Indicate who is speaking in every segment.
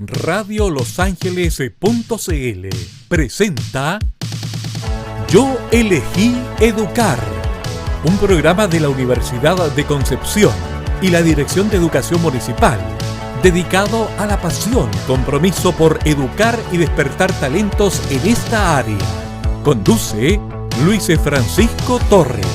Speaker 1: radiolosangeles.cl presenta Yo elegí educar, un programa de la Universidad de Concepción y la Dirección de Educación Municipal, dedicado a la pasión, compromiso por educar y despertar talentos en esta área. Conduce Luis Francisco Torres.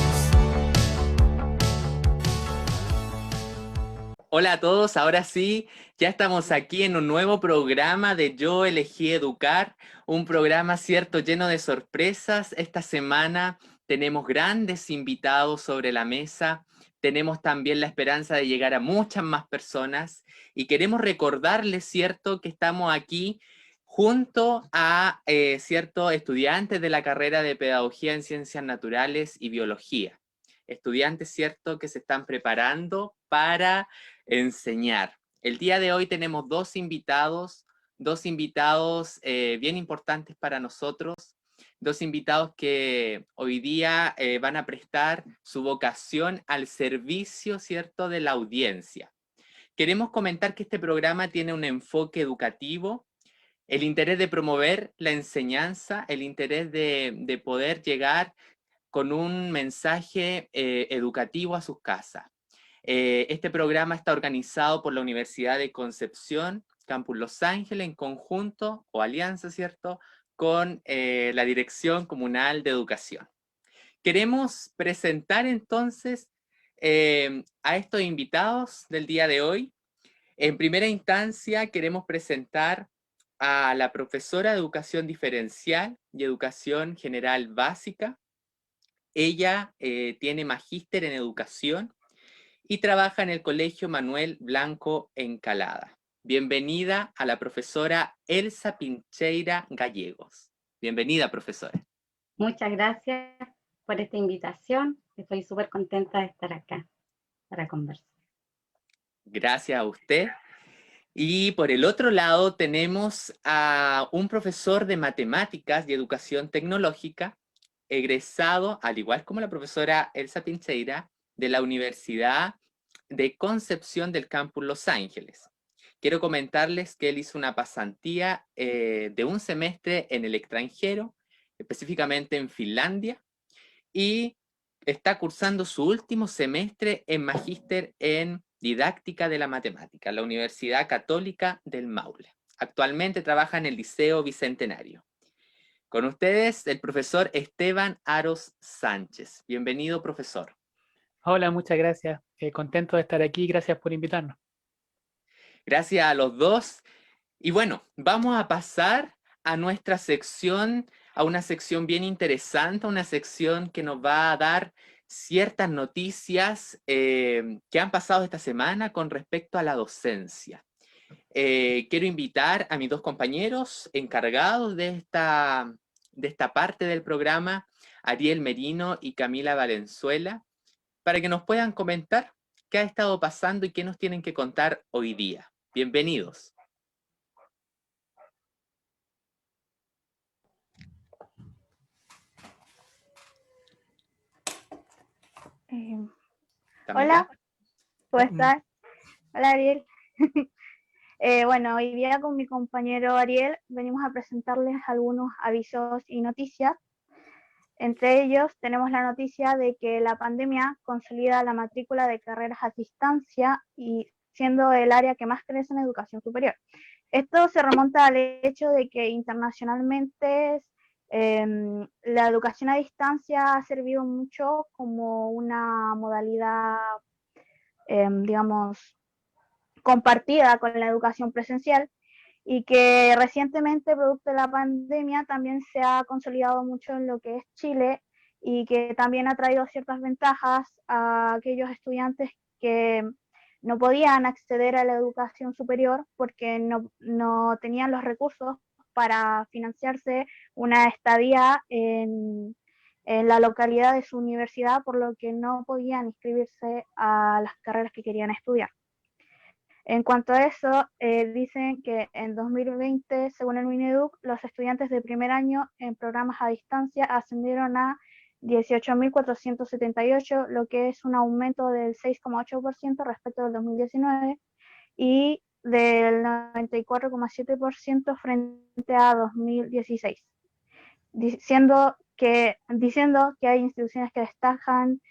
Speaker 2: Hola a todos, ahora sí, ya estamos aquí en un nuevo programa de Yo elegí educar, un programa, cierto, lleno de sorpresas. Esta semana tenemos grandes invitados sobre la mesa, tenemos también la esperanza de llegar a muchas más personas y queremos recordarles, cierto, que estamos aquí junto a, cierto, estudiantes de la carrera de Pedagogía en Ciencias Naturales y Biología. Estudiantes, cierto, que se están preparando para enseñar. El día de hoy tenemos dos invitados bien importantes para nosotros, dos invitados que hoy día van a prestar su vocación al servicio, ¿cierto?, de la audiencia. Queremos comentar que este programa tiene un enfoque educativo, el interés de promover la enseñanza, el interés de poder llegar con un mensaje educativo a sus casas. Este programa está organizado por la Universidad de Concepción, Campus Los Ángeles, en conjunto o alianza, ¿cierto?, con la Dirección Comunal de Educación. Queremos presentar entonces a estos invitados del día de hoy. En primera instancia, queremos presentar a la profesora de Educación Diferencial y Educación General Básica. Ella tiene magíster en Educación y trabaja en el Colegio Manuel Blanco Encalada. Bienvenida a la profesora Elsa Pincheira Gallegos. Bienvenida, profesora.
Speaker 3: Muchas gracias por esta invitación. Estoy súper contenta de estar acá para conversar.
Speaker 2: Gracias a usted. Y por el otro lado tenemos a un profesor de matemáticas y educación tecnológica, egresado, al igual como la profesora Elsa Pincheira, de la Universidad de Concepción del Campus Los Ángeles. Quiero comentarles que él hizo una pasantía de un semestre en el extranjero, específicamente en Finlandia, y está cursando su último semestre en magíster en didáctica de la matemática, la Universidad Católica del Maule. Actualmente trabaja en el Liceo Bicentenario. Con ustedes, el profesor Esteban Aros Sánchez. Bienvenido, profesor.
Speaker 4: Hola, muchas gracias. Contento de estar aquí. Gracias por invitarnos.
Speaker 2: Gracias a los dos. Y bueno, vamos a pasar a nuestra sección, a una sección bien interesante, una sección que nos va a dar ciertas noticias que han pasado esta semana con respecto a la docencia. Quiero invitar a mis dos compañeros encargados de esta parte del programa, Ariel Merino y Camila Valenzuela, para que nos puedan comentar qué ha estado pasando y qué nos tienen que contar hoy día. Bienvenidos.
Speaker 5: Hola, ¿cómo estás? Hola, Ariel. Bueno, hoy día con mi compañero Ariel venimos a presentarles algunos avisos y noticias. Entre ellos tenemos la noticia de que la pandemia consolida la matrícula de carreras a distancia y siendo el área que más crece en educación superior. Esto se remonta al hecho de que internacionalmente la educación a distancia ha servido mucho como una modalidad, digamos, compartida con la educación presencial y que recientemente, producto de la pandemia, también se ha consolidado mucho en lo que es Chile y que también ha traído ciertas ventajas a aquellos estudiantes que no podían acceder a la educación superior porque no tenían los recursos para financiarse una estadía en la localidad de su universidad, por lo que no podían inscribirse a las carreras que querían estudiar. En cuanto a eso, dicen que en 2020, según el Mineduc, los estudiantes de primer año en programas a distancia ascendieron a 18.478, lo que es un aumento del 6,8% respecto del 2019, y del 94,7% frente a 2016, diciendo que hay instituciones que destacan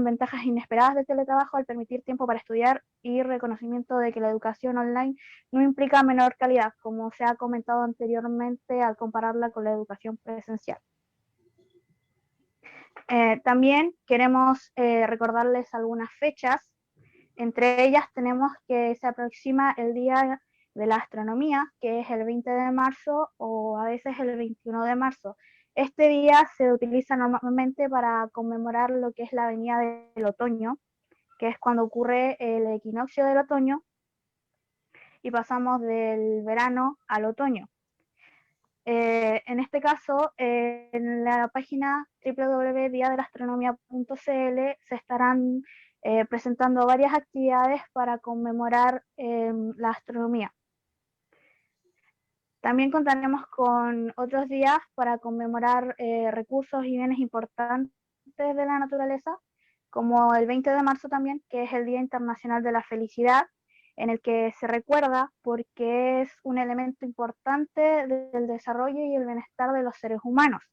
Speaker 5: ventajas inesperadas del teletrabajo al permitir tiempo para estudiar y reconocimiento de que la educación online no implica menor calidad, como se ha comentado anteriormente al compararla con la educación presencial. También queremos recordarles algunas fechas. Entre ellas tenemos que se aproxima el Día de la Astronomía, que es el 20 de marzo o a veces el 21 de marzo. Este día se utiliza normalmente para conmemorar lo que es la venida del otoño, que es cuando ocurre el equinoccio del otoño y pasamos del verano al otoño. En este caso, en la página www.diadelastronomia.cl se estarán presentando varias actividades para conmemorar la astronomía. También contaremos con otros días para conmemorar recursos y bienes importantes de la naturaleza, como el 20 de marzo también, que es el Día Internacional de la Felicidad, en el que se recuerda porque es un elemento importante del desarrollo y el bienestar de los seres humanos.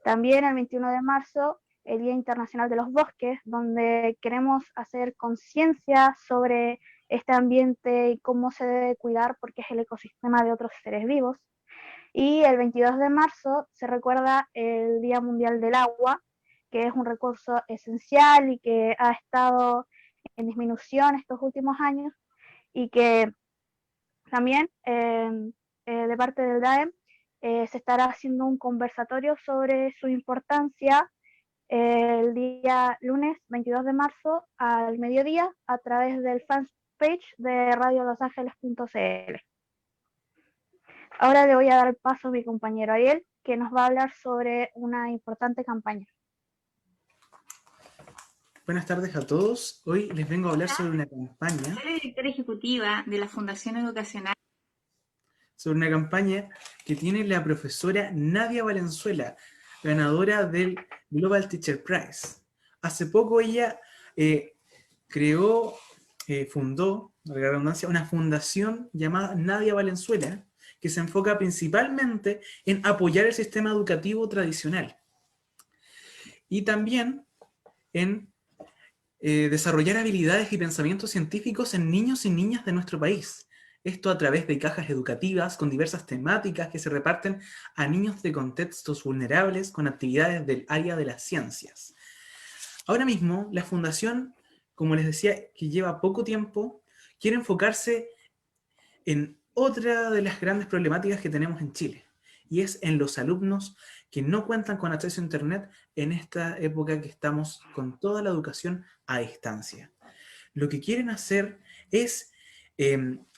Speaker 5: También el 21 de marzo, el Día Internacional de los Bosques, donde queremos hacer conciencia sobre este ambiente y cómo se debe cuidar porque es el ecosistema de otros seres vivos. Y el 22 de marzo se recuerda el Día Mundial del Agua, que es un recurso esencial y que ha estado en disminución estos últimos años, y que también de parte del DAEM se estará haciendo un conversatorio sobre su importancia el día lunes 22 de marzo al mediodía a través del fanpage de radiolosangeles.cl. Ahora le voy a dar paso a mi compañero Ariel, que nos va a hablar sobre una importante campaña.
Speaker 6: Buenas tardes a todos. Hoy les vengo a hablar sobre una campaña.
Speaker 7: Soy la directora ejecutiva de la Fundación Educacional.
Speaker 6: Sobre una campaña que tiene la profesora Nadia Valenzuela, ganadora del Global Teacher Prize. Hace poco ella fundó, la redundancia, una fundación llamada Nadia Valenzuela, que se enfoca principalmente en apoyar el sistema educativo tradicional y también en desarrollar habilidades y pensamientos científicos en niños y niñas de nuestro país. Esto a través de cajas educativas con diversas temáticas que se reparten a niños de contextos vulnerables con actividades del área de las ciencias. Ahora mismo, la fundación, como les decía, que lleva poco tiempo, quiere enfocarse en otra de las grandes problemáticas que tenemos en Chile, y es en los alumnos que no cuentan con acceso a Internet en esta época que estamos con toda la educación a distancia. Lo que quieren hacer es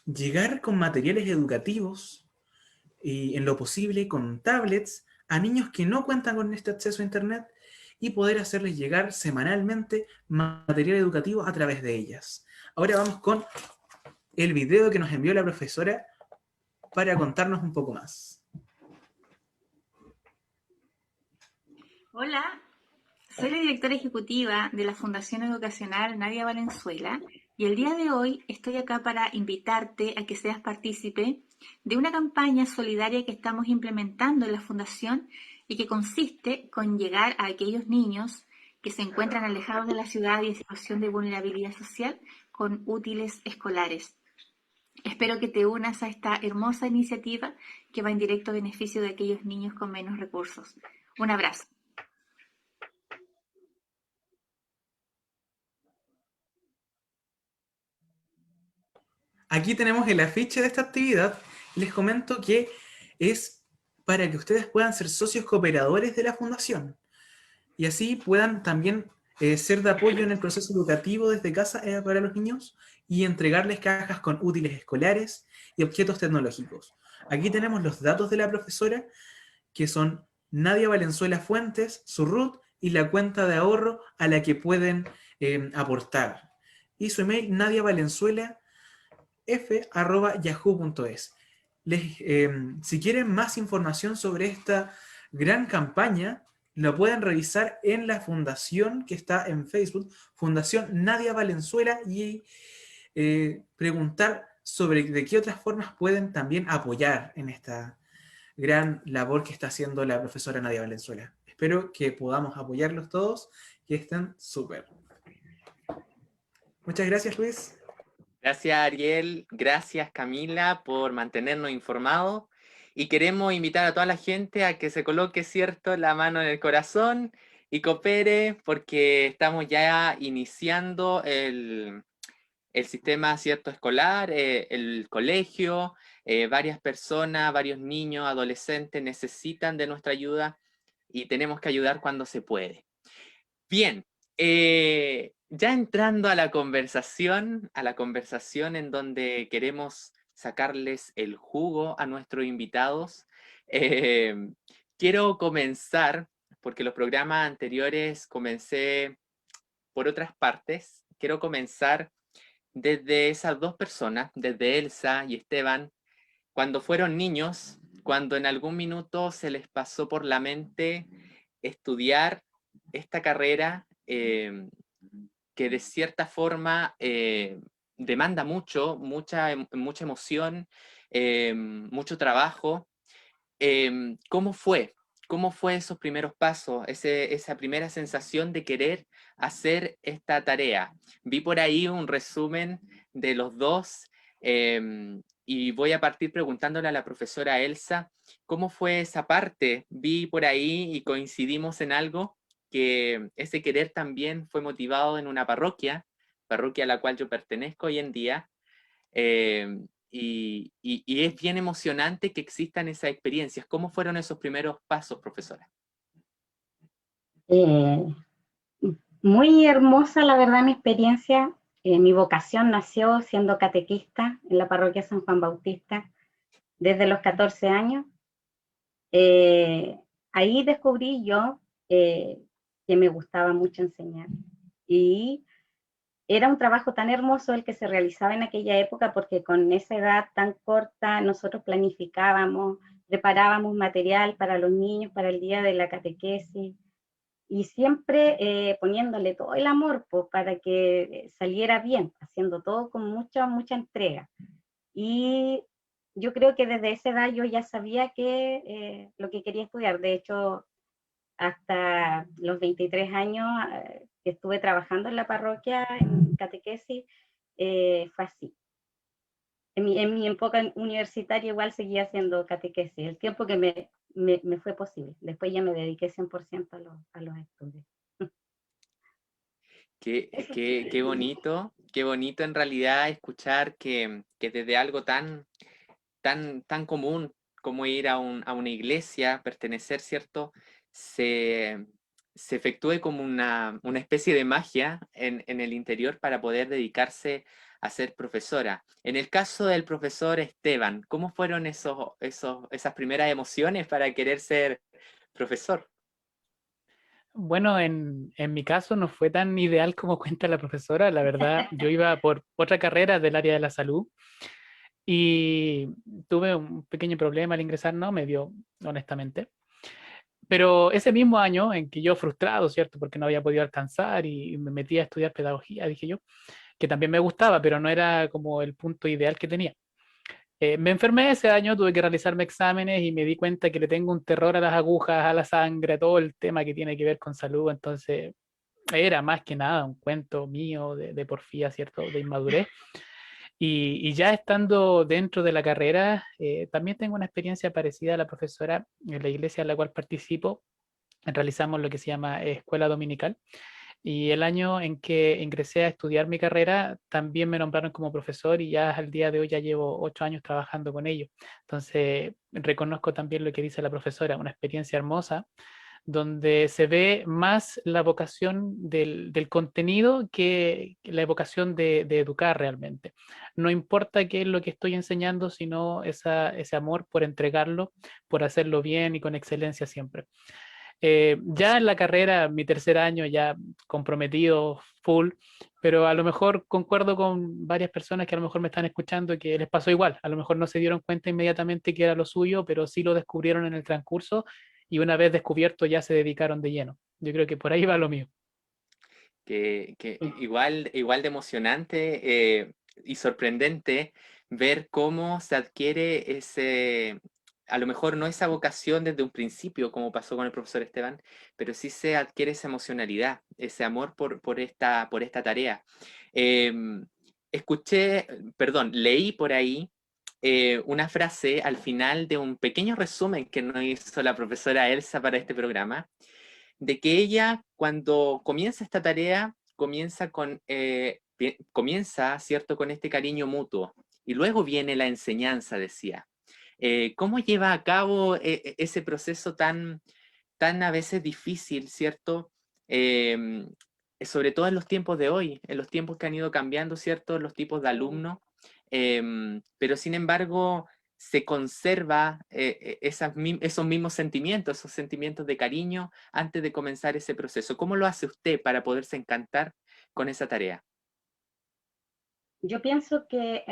Speaker 6: llegar con materiales educativos y en lo posible con tablets a niños que no cuentan con este acceso a Internet y poder hacerles llegar semanalmente material educativo a través de ellas. Ahora vamos con el video que nos envió la profesora para contarnos un poco más.
Speaker 7: Hola, soy la directora ejecutiva de la Fundación Educacional Nadia Valenzuela y el día de hoy estoy acá para invitarte a que seas partícipe de una campaña solidaria que estamos implementando en la Fundación y que consiste con llegar a aquellos niños que se encuentran alejados de la ciudad y en situación de vulnerabilidad social con útiles escolares. Espero que te unas a esta hermosa iniciativa que va en directo beneficio de aquellos niños con menos recursos. Un abrazo.
Speaker 6: Aquí tenemos el afiche de esta actividad. Les comento que es para que ustedes puedan ser socios cooperadores de la fundación y así puedan también ser de apoyo en el proceso educativo desde casa para los niños y entregarles cajas con útiles escolares y objetos tecnológicos. Aquí tenemos los datos de la profesora, que son Nadia Valenzuela Fuentes, su RUT y la cuenta de ahorro a la que pueden aportar. Y su email, nadiavalenzuela@yahoo.es. Si quieren más información sobre esta gran campaña, lo pueden revisar en la fundación que está en Facebook, Fundación Nadia Valenzuela, y preguntar sobre de qué otras formas pueden también apoyar en esta gran labor que está haciendo la profesora Nadia Valenzuela. Espero que podamos apoyarlos todos, que estén súper. Muchas gracias, Luis.
Speaker 2: Gracias, Ariel. Gracias, Camila, por mantenernos informados. Y queremos invitar a toda la gente a que se coloque, ¿cierto?, la mano en el corazón y coopere, porque estamos ya iniciando el sistema, ¿cierto?, escolar, el colegio. Varias personas, varios niños, adolescentes necesitan de nuestra ayuda y tenemos que ayudar cuando se puede. Bien, ya entrando a la conversación en donde queremos sacarles el jugo a nuestros invitados, quiero comenzar, porque los programas anteriores comencé por otras partes, quiero comenzar desde esas dos personas, desde Elsa y Esteban, cuando fueron niños, cuando en algún minuto se les pasó por la mente estudiar esta carrera que de cierta forma demanda mucha emoción, mucho trabajo. ¿Cómo fue? ¿Cómo fue esos primeros pasos, esa primera sensación de querer hacer esta tarea? Vi por ahí un resumen de los dos y voy a partir preguntándole a la profesora Elsa, ¿cómo fue esa parte? Vi por ahí y coincidimos en algo, que ese querer también fue motivado en una parroquia a la cual yo pertenezco hoy en día, y es bien emocionante que existan esas experiencias. ¿Cómo fueron esos primeros pasos, profesora?
Speaker 3: Muy hermosa, la verdad, mi experiencia. Mi vocación nació siendo catequista en la parroquia San Juan Bautista desde los 14 años. Ahí descubrí yo que me gustaba mucho enseñar. Y era un trabajo tan hermoso el que se realizaba en aquella época, porque con esa edad tan corta nosotros planificábamos, preparábamos material para los niños, para el día de la catequesis, y siempre poniéndole todo el amor pues, para que saliera bien, haciendo todo con mucha entrega. Y yo creo que desde esa edad yo ya sabía que lo que quería estudiar. De hecho, hasta los 23 años que estuve trabajando en la parroquia, en catequesis, fue así. En mi época universitaria igual seguía haciendo catequesis, el tiempo que me fue posible. Después ya me dediqué 100% a los estudios.
Speaker 2: Qué bonito en realidad escuchar que desde algo tan común como ir a una iglesia, pertenecer, ¿cierto?, se efectúe como una especie de magia en el interior para poder dedicarse a ser profesora. En el caso del profesor Esteban, ¿cómo fueron esas primeras emociones para querer ser profesor?
Speaker 4: Bueno, en mi caso no fue tan ideal como cuenta la profesora. La verdad, yo iba por otra carrera del área de la salud y tuve un pequeño problema al ingresar, no me dio, honestamente. Pero ese mismo año en que yo frustrado, ¿cierto? Porque no había podido alcanzar y me metí a estudiar pedagogía, dije yo, que también me gustaba, pero no era como el punto ideal que tenía. Me enfermé ese año, tuve que realizarme exámenes y me di cuenta que le tengo un terror a las agujas, a la sangre, a todo el tema que tiene que ver con salud. Entonces, era más que nada un cuento mío de porfía, ¿cierto? De inmadurez. Y ya estando dentro de la carrera, también tengo una experiencia parecida a la profesora en la iglesia en la cual participo. Realizamos lo que se llama escuela dominical. Y el año en que ingresé a estudiar mi carrera, también me nombraron como profesor y ya al día de hoy ya llevo 8 años trabajando con ellos. Entonces, reconozco también lo que dice la profesora, una experiencia hermosa, donde se ve más la vocación del contenido que la vocación de educar realmente. No importa qué es lo que estoy enseñando, sino ese amor por entregarlo, por hacerlo bien y con excelencia siempre. Ya en la carrera, mi tercer año ya comprometido, full, pero a lo mejor concuerdo con varias personas que a lo mejor me están escuchando que les pasó igual. A lo mejor no se dieron cuenta inmediatamente que era lo suyo, pero sí lo descubrieron en el transcurso y una vez descubierto ya se dedicaron de lleno. Yo creo que por ahí va lo mío.
Speaker 2: Que igual de emocionante y sorprendente ver cómo se adquiere ese, a lo mejor no esa vocación desde un principio, como pasó con el profesor Esteban, pero sí se adquiere esa emocionalidad, ese amor por esta tarea. Leí por ahí una frase al final de un pequeño resumen que nos hizo la profesora Elsa para este programa, de que ella, cuando comienza esta tarea, comienza, ¿cierto?, con este cariño mutuo, y luego viene la enseñanza, decía. ¿Cómo lleva a cabo ese proceso tan a veces difícil, ¿cierto? Sobre todo en los tiempos de hoy, en los tiempos que han ido cambiando, ¿cierto? Los tipos de alumnos, pero sin embargo se conserva esos mismos sentimientos, esos sentimientos de cariño antes de comenzar ese proceso. ¿Cómo lo hace usted para poderse encantar con esa tarea?
Speaker 3: Yo pienso que,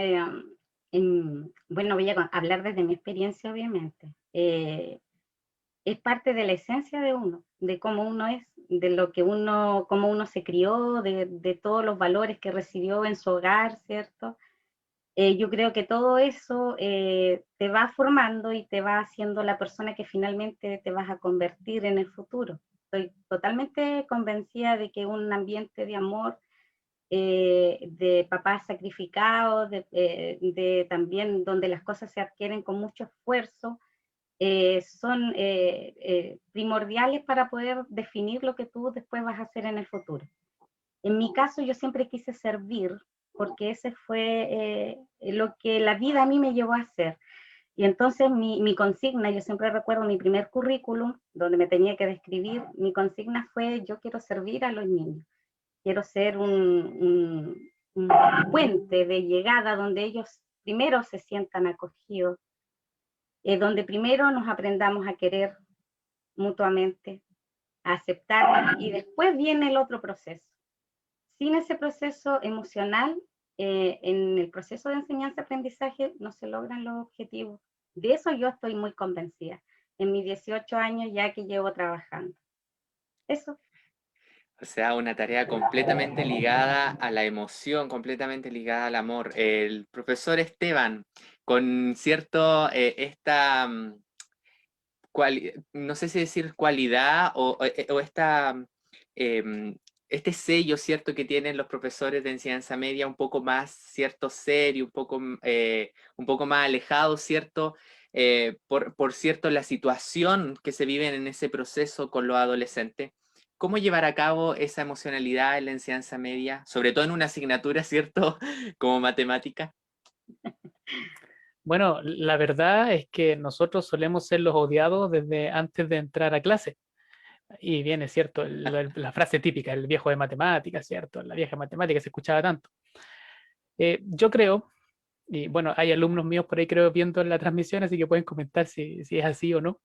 Speaker 3: bueno, voy a hablar desde mi experiencia, obviamente. Es parte de la esencia de uno, de cómo uno es, de lo que uno, cómo uno se crió, de todos los valores que recibió en su hogar, ¿cierto? Yo creo que todo eso te va formando y te va haciendo la persona que finalmente te vas a convertir en el futuro. Estoy totalmente convencida de que un ambiente de amor, de papás sacrificados, de también donde las cosas se adquieren con mucho esfuerzo, son primordiales para poder definir lo que tú después vas a hacer en el futuro. En mi caso, yo siempre quise servir, porque ese fue lo que la vida a mí me llevó a hacer. Y entonces mi consigna, yo siempre recuerdo mi primer currículum, donde me tenía que describir, mi consigna fue: yo quiero servir a los niños, quiero ser un puente de llegada donde ellos primero se sientan acogidos, donde primero nos aprendamos a querer mutuamente, a aceptar, y después viene el otro proceso. Sin ese proceso emocional, en el proceso de enseñanza-aprendizaje no se logran los objetivos. De eso yo estoy muy convencida, en mis 18 años ya que llevo trabajando. Eso.
Speaker 2: O sea, una tarea completamente ligada a la emoción, completamente ligada al amor. El profesor Esteban, con cierto, no sé si decir cualidad o este sello, ¿cierto?, que tienen los profesores de enseñanza media, un poco más, ¿cierto?, serio, un poco más alejado, ¿cierto?, por cierto, la situación que se vive en ese proceso con los adolescentes. ¿Cómo llevar a cabo esa emocionalidad en la enseñanza media, sobre todo en una asignatura, ¿cierto?, como matemática?
Speaker 4: Bueno, la verdad es que nosotros solemos ser los odiados desde antes de entrar a clase. Y viene, ¿cierto? La frase típica, el viejo de matemáticas, ¿cierto? La vieja matemática se escuchaba tanto. Yo creo, y bueno, hay alumnos míos por ahí creo viendo la transmisión, así que pueden comentar si es así o no,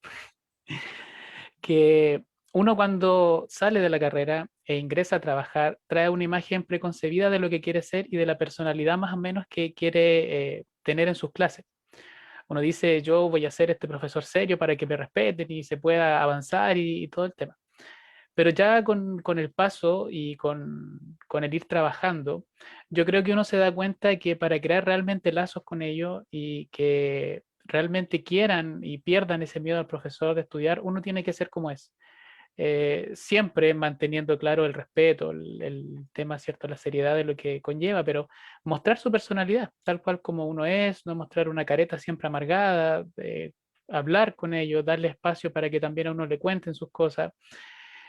Speaker 4: que uno cuando sale de la carrera e ingresa a trabajar trae una imagen preconcebida de lo que quiere ser y de la personalidad más o menos que quiere tener en sus clases. Uno dice: yo voy a ser este profesor serio para que me respeten y se pueda avanzar y todo el tema. Pero ya con el paso y con el ir trabajando, yo creo que uno se da cuenta que para crear realmente lazos con ellos y que realmente quieran y pierdan ese miedo al profesor de estudiar, uno tiene que ser como es. Siempre manteniendo claro el respeto, el tema, ¿cierto?, la seriedad de lo que conlleva, pero mostrar su personalidad tal cual como uno es, no mostrar una careta siempre amargada, hablar con ellos, darle espacio para que también a uno le cuenten sus cosas.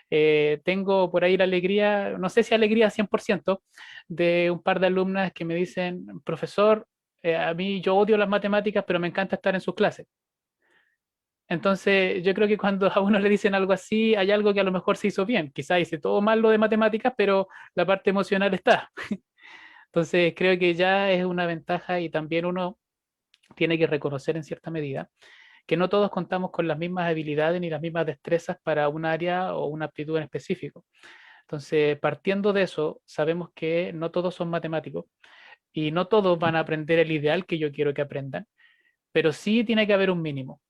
Speaker 4: Tengo por ahí la alegría, no sé si alegría 100%, de un par de alumnas que me dicen: profesor, a mí yo odio las matemáticas, pero me encanta estar en sus clases. Entonces, yo creo que cuando a uno le dicen algo así, hay algo que a lo mejor se hizo bien. Quizá hice todo mal lo de matemáticas, pero la parte emocional está. Entonces, creo que ya es una ventaja y también uno tiene que reconocer en cierta medida que no todos contamos con las mismas habilidades ni las mismas destrezas para un área o una aptitud en específico. Entonces, partiendo de eso, sabemos que no todos son matemáticos y no todos van a aprender el ideal que yo quiero que aprendan, pero sí tiene que haber un mínimo.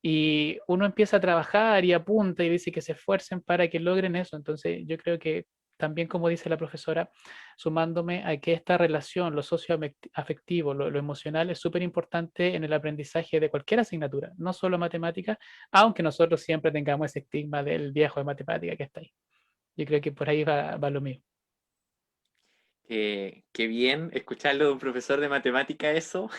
Speaker 4: Y uno empieza a trabajar y apunta y dice que se esfuercen para que logren eso. Entonces yo creo que también, como dice la profesora, sumándome a que esta relación, lo socioafectivo, lo emocional, es súper importante en el aprendizaje de cualquier asignatura, no solo matemáticas, aunque nosotros siempre tengamos ese estigma del viejo de matemática que está ahí. Yo creo que por ahí va lo mío.
Speaker 2: Qué bien escucharlo de un profesor de matemática eso,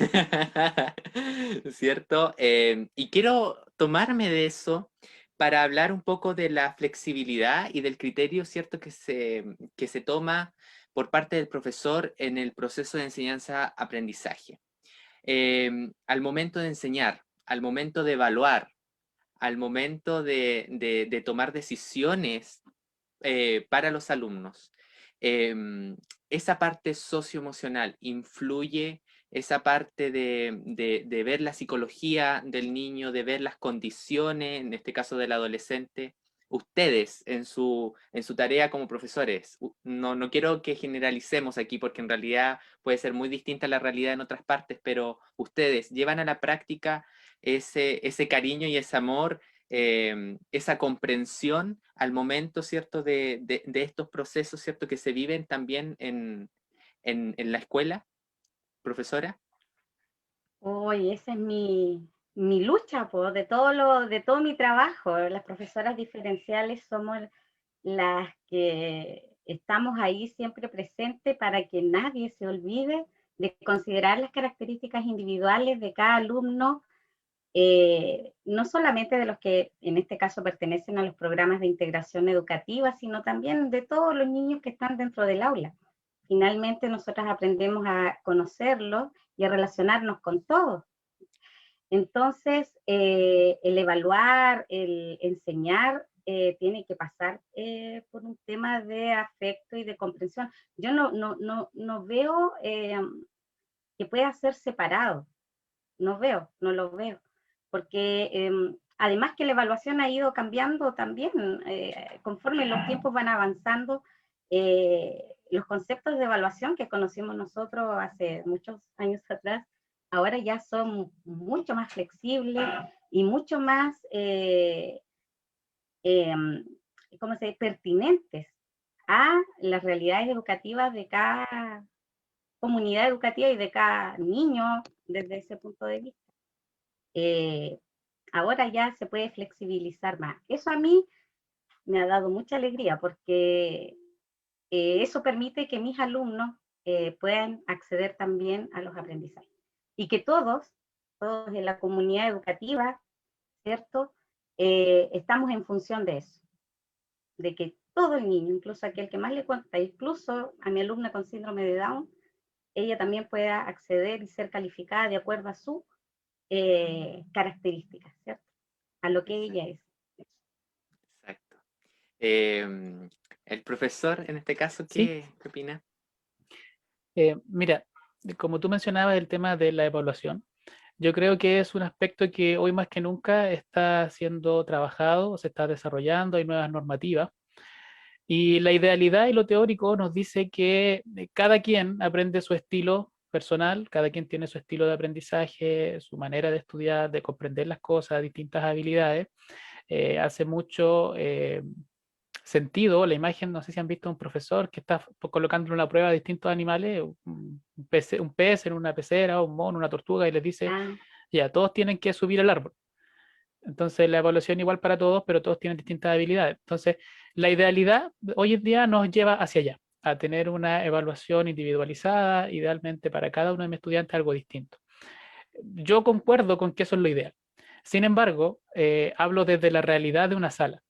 Speaker 2: ¿cierto? Y quiero tomarme de eso para hablar un poco de la flexibilidad y del criterio, ¿cierto?, que se toma por parte del profesor en el proceso de enseñanza-aprendizaje. Al momento de enseñar, al momento de evaluar, al momento de tomar decisiones para los alumnos. Esa parte socioemocional influye, esa parte de ver la psicología del niño, de ver las condiciones, en este caso del adolescente. Ustedes en su tarea como profesores, no quiero que generalicemos aquí porque en realidad puede ser muy distinta la realidad en otras partes, pero ustedes llevan a la práctica ese cariño y ese amor, esa comprensión al momento, ¿cierto?, de estos procesos, ¿cierto?, que se viven también en la escuela, profesora.
Speaker 3: Hoy esa es mi lucha, po, de todo mi trabajo. Las profesoras diferenciales somos las que estamos ahí siempre presentes para que nadie se olvide de considerar las características individuales de cada alumno, no solamente de los que en este caso pertenecen a los programas de integración educativa, sino también de todos los niños que están dentro del aula. Finalmente nosotras aprendemos a conocerlos y a relacionarnos con todos. Entonces, el evaluar, el enseñar, tiene que pasar por un tema de afecto y de comprensión. Yo no veo que pueda ser separado, no lo veo, porque además que la evaluación ha ido cambiando también, conforme los tiempos van avanzando, los conceptos de evaluación que conocimos nosotros hace muchos años atrás, ahora ya son mucho más flexibles y mucho más, ¿cómo se dice?, pertinentes a las realidades educativas de cada comunidad educativa y de cada niño desde ese punto de vista. Ahora ya se puede flexibilizar más. Eso a mí me ha dado mucha alegría porque eso permite que mis alumnos puedan acceder también a los aprendizajes. Y que todos en la comunidad educativa, ¿cierto?, estamos en función de eso. De que todo el niño, incluso aquel que más le cuesta, incluso a mi alumna con síndrome de Down, ella también pueda acceder y ser calificada de acuerdo a sus características, ¿cierto?, a lo que ella es.
Speaker 2: Exacto. El profesor, en este caso, ¿qué opina?
Speaker 4: Mira, como tú mencionabas el tema de la evaluación, yo creo que es un aspecto que hoy más que nunca está siendo trabajado, se está desarrollando, hay nuevas normativas. Y la idealidad y lo teórico nos dice que cada quien aprende su estilo personal, cada quien tiene su estilo de aprendizaje, su manera de estudiar, de comprender las cosas, distintas habilidades. Hace mucho sentido la imagen, no sé si han visto un profesor que está colocando en una prueba a distintos animales, un pez en una pecera, un mono, una tortuga, y les dice, ya, todos tienen que subir al árbol. Entonces la evaluación igual para todos, pero todos tienen distintas habilidades. Entonces la idealidad hoy en día nos lleva hacia allá, a tener una evaluación individualizada, idealmente para cada uno de mis estudiantes algo distinto. Yo concuerdo con que eso es lo ideal. Sin embargo, hablo desde la realidad de una sala,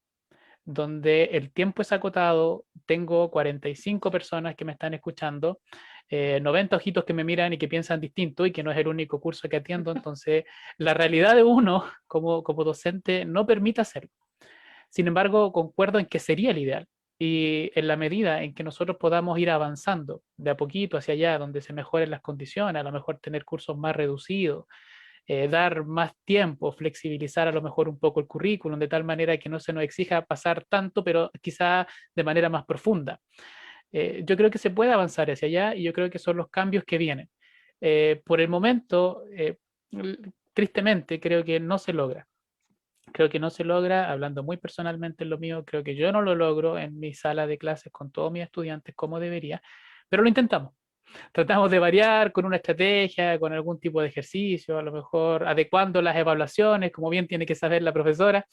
Speaker 4: donde el tiempo es acotado, tengo 45 personas que me están escuchando, 90 ojitos que me miran y que piensan distinto y que no es el único curso que atiendo, entonces la realidad de uno como docente no permite hacerlo. Sin embargo, concuerdo en que sería el ideal y en la medida en que nosotros podamos ir avanzando de a poquito hacia allá, donde se mejoren las condiciones, a lo mejor tener cursos más reducidos, dar más tiempo, flexibilizar a lo mejor un poco el currículum de tal manera que no se nos exija pasar tanto, pero quizá de manera más profunda. Yo creo que se puede avanzar hacia allá y yo creo que son los cambios que vienen. Por el momento, tristemente, creo que no se logra. Creo que no se logra, hablando muy personalmente en lo mío, creo que yo no lo logro en mi sala de clases con todos mis estudiantes como debería, pero lo intentamos. Tratamos de variar con una estrategia, con algún tipo de ejercicio, a lo mejor adecuando las evaluaciones, como bien tiene que saber la profesora,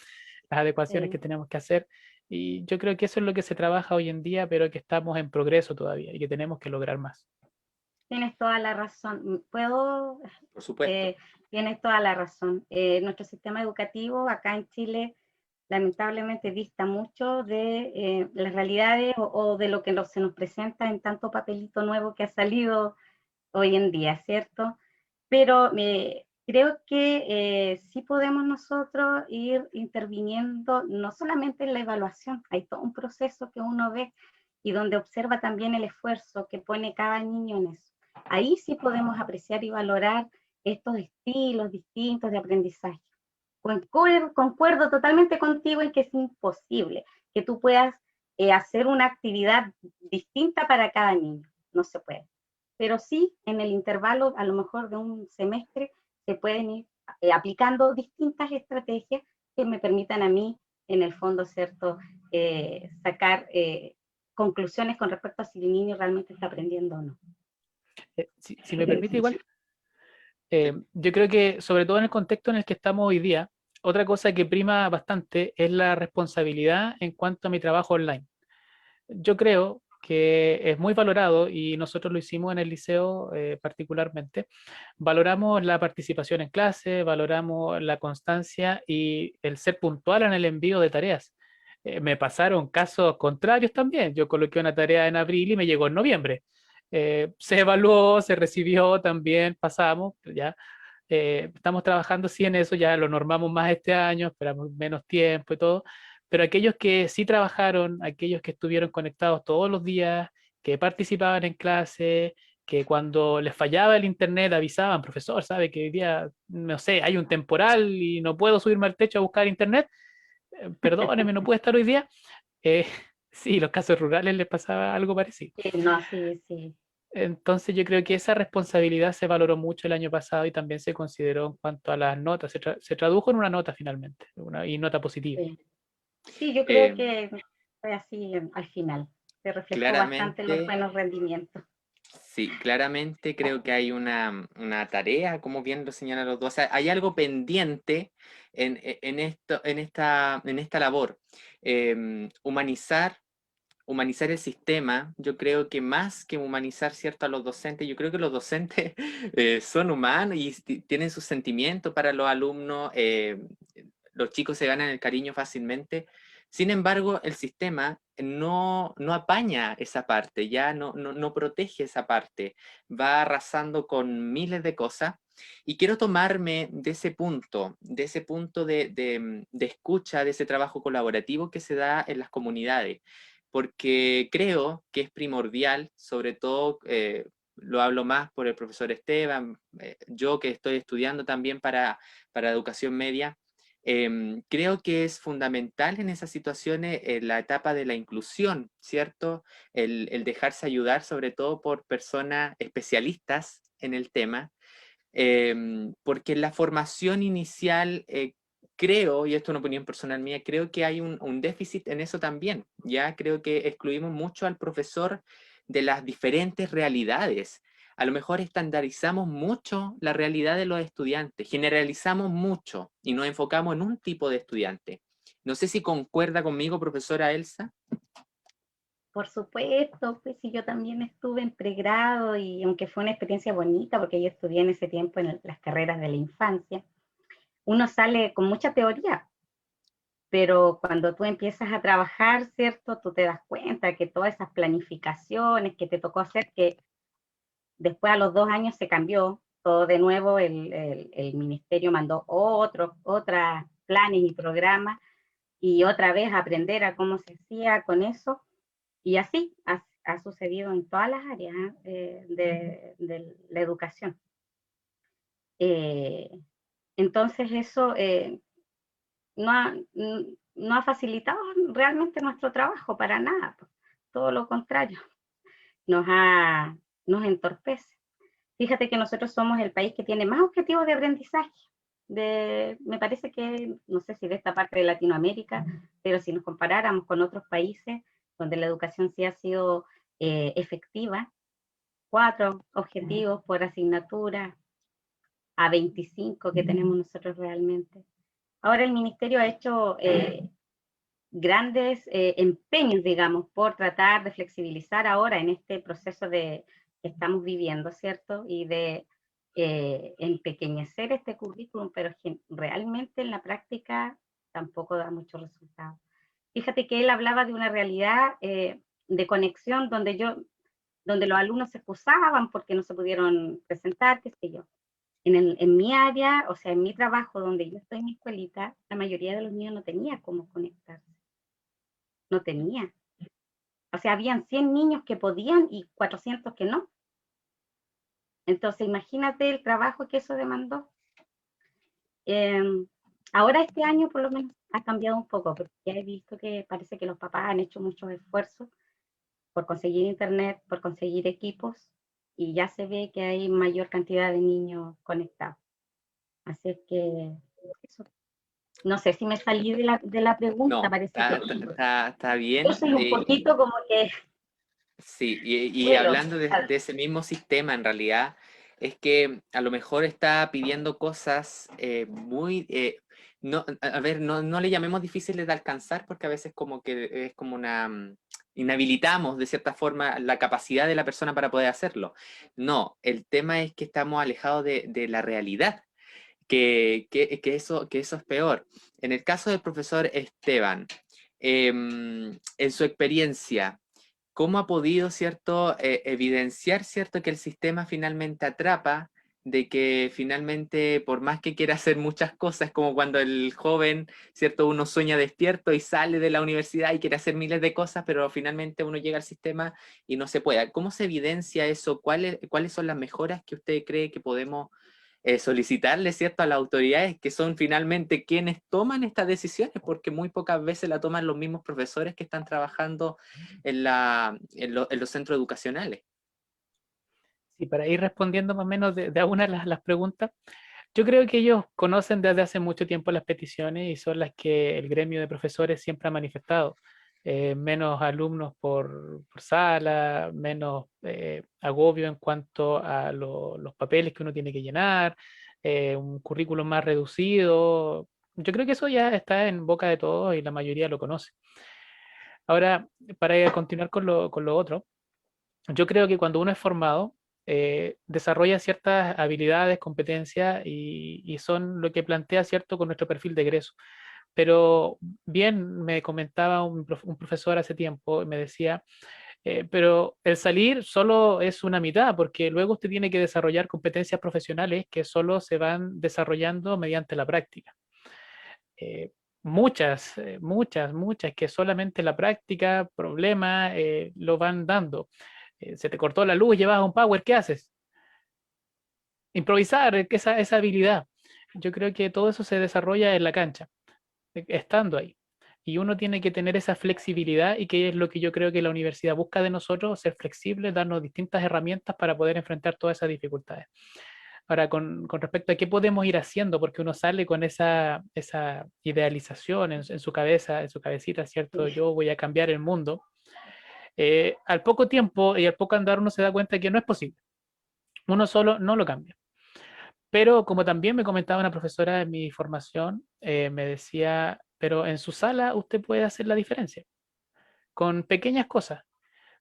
Speaker 4: las adecuaciones que
Speaker 3: Sí.
Speaker 4: tenemos que hacer. Y yo creo que eso es lo que se trabaja hoy en día, pero que estamos en progreso todavía y que tenemos que lograr más.
Speaker 3: Tienes toda la razón. ¿Puedo?
Speaker 2: Por supuesto.
Speaker 3: Tienes toda la razón. Nuestro sistema educativo acá en Chile lamentablemente dista mucho de las realidades o de lo que se nos presenta en tanto papelito nuevo que ha salido hoy en día, ¿cierto? Pero creo que sí podemos nosotros ir interviniendo no solamente en la evaluación, hay todo un proceso que uno ve y donde observa también el esfuerzo que pone cada niño en eso. Ahí sí podemos apreciar y valorar estos estilos distintos de aprendizaje. Concuerdo totalmente contigo en que es imposible que tú puedas hacer una actividad distinta para cada niño, no se puede. Pero sí, en el intervalo, a lo mejor de un semestre, se pueden ir aplicando distintas estrategias que me permitan a mí, en el fondo, ¿cierto?, sacar conclusiones con respecto a si el niño realmente está aprendiendo o no.
Speaker 4: Si me permite igual, yo creo que sobre todo en el contexto en el que estamos hoy día, otra cosa que prima bastante es la responsabilidad en cuanto a mi trabajo online. Yo creo que es muy valorado y nosotros lo hicimos en el liceo particularmente. Valoramos la participación en clase, valoramos la constancia y el ser puntual en el envío de tareas. Me pasaron casos contrarios también. Yo coloqué una tarea en abril y me llegó en noviembre. Se evaluó, se recibió también, pasamos, ya. Estamos trabajando sí en eso, ya lo normamos más este año, esperamos menos tiempo y todo, pero aquellos que sí trabajaron, aquellos que estuvieron conectados todos los días, que participaban en clase, que cuando les fallaba el internet avisaban, profesor, sabe que hoy día, no sé, hay un temporal y no puedo subirme al techo a buscar internet, perdóneme, no puede estar hoy día. Eh, sí, los casos rurales les pasaba algo parecido.
Speaker 3: No, sí, sí.
Speaker 4: Entonces yo creo que esa responsabilidad se valoró mucho el año pasado y también se consideró en cuanto a las notas, se tradujo en una nota finalmente, y nota positiva.
Speaker 3: Sí. Sí, yo creo
Speaker 2: Eh,
Speaker 3: que fue así al final. Se reflejó bastante los
Speaker 2: claramente,
Speaker 3: buenos rendimientos.
Speaker 2: sí, claramente creo que hay una tarea, como bien lo señalan los dos. O sea, hay algo pendiente en esta labor. Humanizar el sistema, yo creo que más que humanizar, ¿cierto?, a los docentes, yo creo que los docentes son humanos y tienen sus sentimientos para los alumnos, los chicos se ganan el cariño fácilmente. Sin embargo, el sistema no apaña esa parte, ya no protege esa parte, va arrasando con miles de cosas. Y quiero tomarme de ese punto de escucha, de ese trabajo colaborativo que se da en las comunidades, porque creo que es primordial, sobre todo, lo hablo más por el profesor Esteban, yo que estoy estudiando también para educación media, creo que es fundamental en esas situaciones la etapa de la inclusión, ¿cierto? El dejarse ayudar, sobre todo por personas especialistas en el tema, porque en la formación inicial, creo, y esto es una opinión personal mía, creo que hay un déficit en eso también, ¿ya? Creo que excluimos mucho al profesor de las diferentes realidades. A lo mejor estandarizamos mucho la realidad de los estudiantes, generalizamos mucho y nos enfocamos en un tipo de estudiante. No sé si concuerda conmigo, profesora Elsa.
Speaker 3: Por supuesto, pues sí, yo también estuve en pregrado y aunque fue una experiencia bonita porque yo estudié en ese tiempo en las carreras de la infancia, uno sale con mucha teoría, pero cuando tú empiezas a trabajar, ¿cierto? Tú te das cuenta que todas esas planificaciones que te tocó hacer, que después a los 2 años se cambió todo de nuevo, el ministerio mandó otros planes y programas y otra vez aprender a cómo se hacía con eso. Y así ha sucedido en todas las áreas de la educación. Entonces eso no ha facilitado realmente nuestro trabajo para nada, todo lo contrario, nos entorpece. Fíjate que nosotros somos el país que tiene más objetivos de aprendizaje me parece que, no sé si de esta parte de Latinoamérica, pero si nos comparáramos con otros países donde la educación sí ha sido efectiva, 4 objetivos por asignatura a 25 que tenemos nosotros realmente. Ahora el ministerio ha hecho grandes empeños, digamos, por tratar de flexibilizar ahora en este proceso que estamos viviendo, ¿cierto? Y de empequeñecer este currículum, pero es que realmente en la práctica tampoco da mucho resultado. Fíjate que él hablaba de una realidad de conexión donde los alumnos se excusaban porque no se pudieron presentar, qué sé yo. En mi área, o sea, en mi trabajo, donde yo estoy en mi escuelita, la mayoría de los niños no tenía cómo conectarse. No tenía. O sea, habían 100 niños que podían y 400 que no. Entonces, imagínate el trabajo que eso demandó. Ahora este año por lo menos ha cambiado un poco, porque ya he visto que parece que los papás han hecho muchos esfuerzos por conseguir internet, por conseguir equipos, y ya se ve que hay mayor cantidad de niños conectados. Así es que eso. No sé si me salí de la pregunta,
Speaker 2: No,
Speaker 3: parece que
Speaker 2: está bien.
Speaker 3: yo soy un poquito como que...
Speaker 2: Sí, y
Speaker 3: Bueno,
Speaker 2: hablando de ese mismo sistema, en realidad, es que a lo mejor está pidiendo cosas muy... no, a ver, no le llamemos difíciles de alcanzar, porque a veces como que es como una... inhabilitamos de cierta forma la capacidad de la persona para poder hacerlo. No, el tema es que estamos alejados de la realidad, que eso es peor. En el caso del profesor Esteban, en su experiencia, ¿cómo ha podido, cierto, evidenciar, cierto, que el sistema finalmente atrapa, de que finalmente, por más que quiera hacer muchas cosas, como cuando el joven, cierto, uno sueña despierto y sale de la universidad y quiere hacer miles de cosas, pero finalmente uno llega al sistema y no se puede? ¿Cómo se evidencia eso? ¿Cuáles son las mejoras que usted cree que podemos solicitarle, cierto, a las autoridades, que son finalmente quienes toman estas decisiones, porque muy pocas veces la toman los mismos profesores que están trabajando en los centros educacionales?
Speaker 4: Sí, para ir respondiendo más o menos de a una las preguntas, yo creo que ellos conocen desde hace mucho tiempo las peticiones y son las que el gremio de profesores siempre ha manifestado. Menos alumnos por sala, menos agobio en cuanto a los papeles que uno tiene que llenar, un currículum más reducido. Yo creo que eso ya está en boca de todos y la mayoría lo conoce. Ahora, para continuar con lo otro, yo creo que cuando uno es formado, desarrolla ciertas habilidades, competencias y son lo que plantea, ¿cierto?, con nuestro perfil de egreso. Pero bien me comentaba un profesor hace tiempo, me decía, pero el salir solo es una mitad, porque luego usted tiene que desarrollar competencias profesionales que solo se van desarrollando mediante la práctica. Muchas, que solamente la práctica, problemas, lo van dando. Se te cortó la luz, llevas un power, ¿qué haces? Improvisar, esa habilidad. Yo creo que todo eso se desarrolla en la cancha, estando ahí. Y uno tiene que tener esa flexibilidad y que es lo que yo creo que la universidad busca de nosotros, ser flexibles, darnos distintas herramientas para poder enfrentar todas esas dificultades. Ahora, con respecto a qué podemos ir haciendo, porque uno sale con esa idealización en su cabeza, en su cabecita, ¿cierto? Yo voy a cambiar el mundo. Al poco tiempo y al poco andar uno se da cuenta que no es posible. Uno solo no lo cambia. Pero como también me comentaba una profesora de mi formación, me decía, pero en su sala usted puede hacer la diferencia, con pequeñas cosas,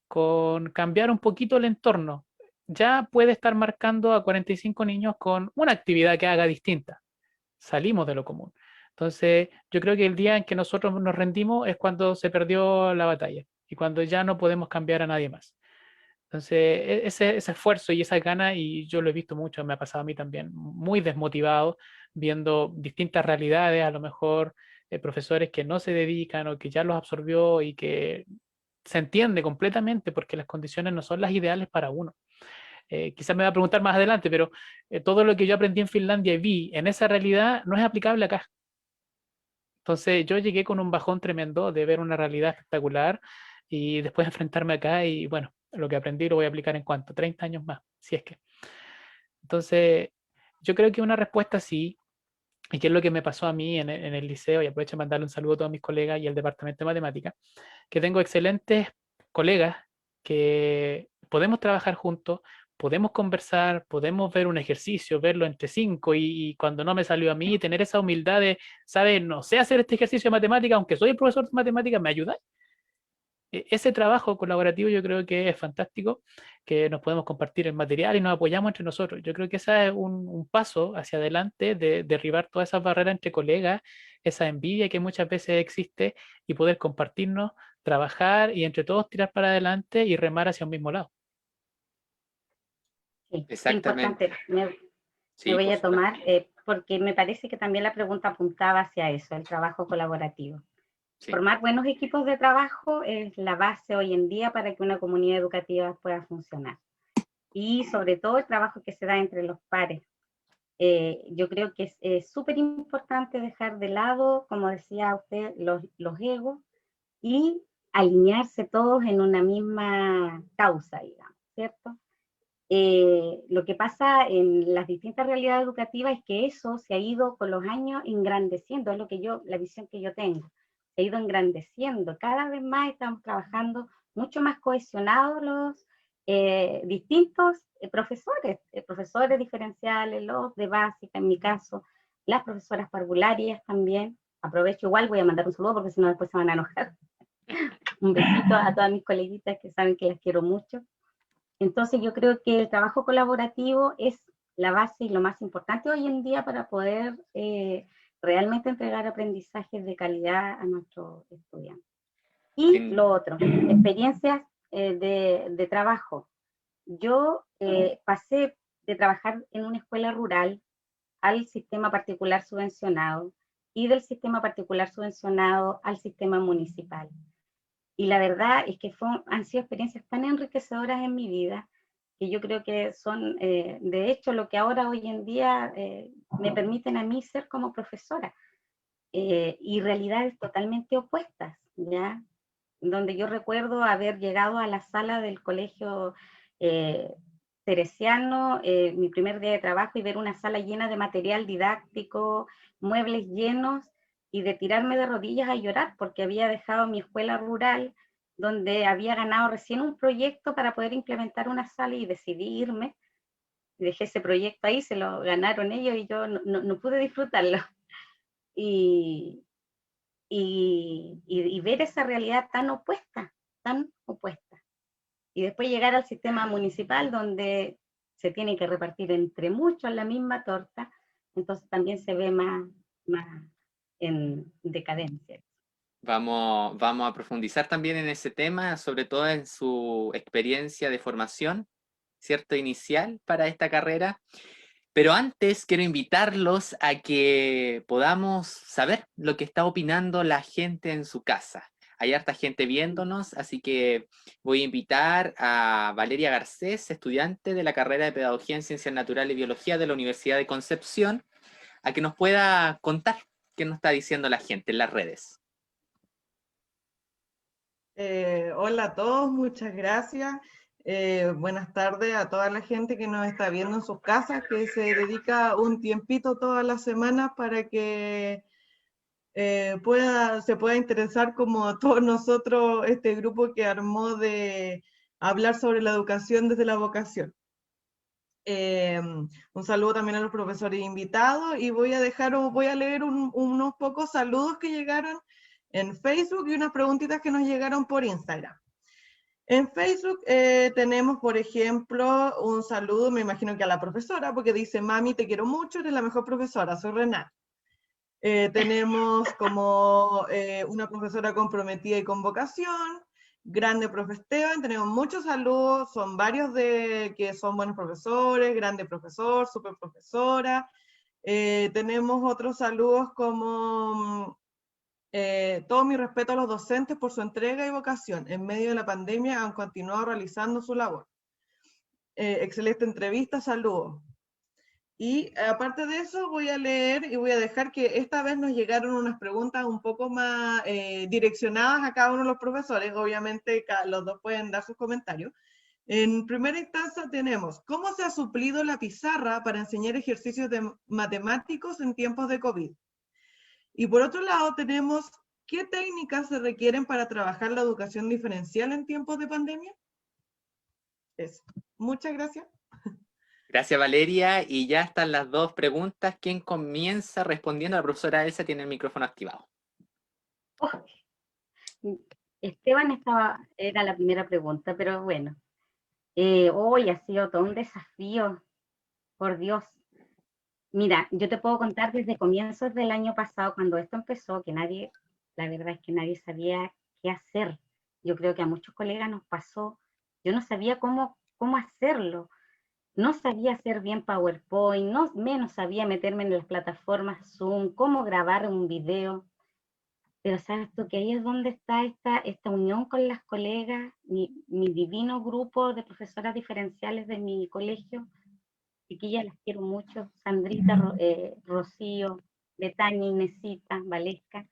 Speaker 4: con cambiar un poquito el entorno. Ya puede estar marcando a 45 niños con una actividad que haga distinta. Salimos de lo común. Entonces, yo creo que el día en que nosotros nos rendimos es cuando se perdió la batalla y cuando ya no podemos cambiar a nadie más. Entonces, ese esfuerzo y esa gana, y yo lo he visto mucho, me ha pasado a mí también, muy desmotivado, viendo distintas realidades, a lo mejor profesores que no se dedican o que ya los absorbió y que se entiende completamente porque las condiciones no son las ideales para uno. Quizás me va a preguntar más adelante, pero todo lo que yo aprendí en Finlandia y vi en esa realidad no es aplicable acá. Entonces yo llegué con un bajón tremendo de ver una realidad espectacular y después enfrentarme acá y bueno, lo que aprendí lo voy a aplicar en cuánto, 30 años más, si es que. Entonces, yo creo que una respuesta sí, y qué es lo que me pasó a mí en el liceo, y aprovecho de mandarle un saludo a todos mis colegas y al departamento de matemáticas, que tengo excelentes colegas que podemos trabajar juntos, podemos conversar, podemos ver un ejercicio, verlo entre 5 y cuando no me salió a mí, tener esa humildad de, ¿sabes? No sé hacer este ejercicio de matemática, aunque soy el profesor de matemáticas, ¿me ayuda? Ese trabajo colaborativo yo creo que es fantástico, que nos podemos compartir el material y nos apoyamos entre nosotros. Yo creo que ese es un paso hacia adelante de derribar todas esas barreras entre colegas, esa envidia que muchas veces existe y poder compartirnos, trabajar y entre todos tirar para adelante y remar hacia un mismo lado.
Speaker 3: Sí, qué
Speaker 2: Exactamente.
Speaker 3: importante. Me
Speaker 2: Sí,
Speaker 3: voy
Speaker 2: por
Speaker 3: a tomar,
Speaker 2: supuesto.
Speaker 3: porque me parece que también la pregunta apuntaba hacia eso, el trabajo colaborativo.
Speaker 2: Sí.
Speaker 3: Formar buenos equipos de trabajo es la base hoy en día para que una comunidad educativa pueda funcionar. Y sobre todo el trabajo que se da entre los pares. Yo creo que es súper importante dejar de lado, como decía usted, los egos y alinearse todos en una misma causa, digamos, ¿cierto? Lo que pasa en las distintas realidades educativas es que eso se ha ido con los años engrandeciendo, es la visión que yo tengo, se ha ido engrandeciendo, cada vez más estamos trabajando mucho más cohesionados los distintos profesores diferenciales, los de básica en mi caso, las profesoras parvularias también, aprovecho igual, voy a mandar un saludo porque si no después se van a enojar, un besito a todas mis coleguitas que saben que las quiero mucho. Entonces yo creo que el trabajo colaborativo es la base y lo más importante hoy en día para poder realmente entregar aprendizajes de calidad a nuestros estudiantes. Y lo otro, experiencias de trabajo. Yo pasé de trabajar en una escuela rural al sistema particular subvencionado y del sistema particular subvencionado al sistema municipal. Y la verdad es que han sido experiencias tan enriquecedoras en mi vida que yo creo que son, de hecho, lo que ahora hoy en día me permiten a mí ser como profesora. Y realidades totalmente opuestas, ¿ya? Donde yo recuerdo haber llegado a la sala del colegio teresiano, mi primer día de trabajo, y ver una sala llena de material didáctico, muebles llenos, y de tirarme de rodillas a llorar porque había dejado mi escuela rural, donde había ganado recién un proyecto para poder implementar una sala y decidí irme. Y dejé ese proyecto ahí, se lo ganaron ellos y yo no pude disfrutarlo. Y ver esa realidad tan opuesta, tan opuesta. Y después llegar al sistema municipal donde se tiene que repartir entre muchos la misma torta, entonces también se ve más en decadencia.
Speaker 2: Vamos a profundizar también en ese tema, sobre todo en su experiencia de formación, ¿cierto? Inicial para esta carrera. Pero antes quiero invitarlos a que podamos saber lo que está opinando la gente en su casa. Hay harta gente viéndonos, así que voy a invitar a Valeria Garcés, estudiante de la carrera de Pedagogía en Ciencias Naturales y Biología de la Universidad de Concepción, a que nos pueda contar qué nos está diciendo la gente en las redes.
Speaker 8: Hola a todos, muchas gracias. Buenas tardes a toda la gente que nos está viendo en sus casas, que se dedica un tiempito todas las semanas para que se pueda interesar como todos nosotros, este grupo que armó de hablar sobre la educación desde la vocación. Un saludo también a los profesores invitados y voy a leer unos pocos saludos que llegaron en Facebook y unas preguntitas que nos llegaron por Instagram. En Facebook tenemos, por ejemplo, un saludo, me imagino que a la profesora, porque dice: mami, te quiero mucho, eres la mejor profesora, soy Renata. Tenemos como una profesora comprometida y con vocación, grande profe Esteban, tenemos muchos saludos, son varios de que son buenos profesores, grande profesor, super profesora. Tenemos otros saludos como... todo mi respeto a los docentes por su entrega y vocación. En medio de la pandemia han continuado realizando su labor. Excelente entrevista, saludos. Y aparte de eso voy a leer y voy a dejar que esta vez nos llegaron unas preguntas un poco más direccionadas a cada uno de los profesores. Obviamente los dos pueden dar sus comentarios. En primera instancia tenemos cómo se ha suplido la pizarra para enseñar ejercicios matemáticos en tiempos de COVID. Y por otro lado tenemos qué técnicas se requieren para trabajar la educación diferencial en tiempos de pandemia. Eso. Muchas gracias.
Speaker 2: Gracias, Valeria. Y ya están las dos preguntas. ¿Quién comienza respondiendo? La profesora Elsa tiene el micrófono activado.
Speaker 3: Oh, Esteban era la primera pregunta, pero bueno. Hoy ha sido todo un desafío, por Dios. Mira, yo te puedo contar desde comienzos del año pasado, cuando esto empezó, que la verdad es que nadie sabía qué hacer. Yo creo que a muchos colegas nos pasó, yo no sabía cómo hacerlo. No sabía hacer bien PowerPoint, no menos sabía meterme en las plataformas Zoom, cómo grabar un video. Pero sabes tú que ahí es donde está esta unión con las colegas, mi divino grupo de profesoras diferenciales de mi colegio, chiquillas, las quiero mucho, Sandrita, Rocío, Betania, Inesita, Valesca,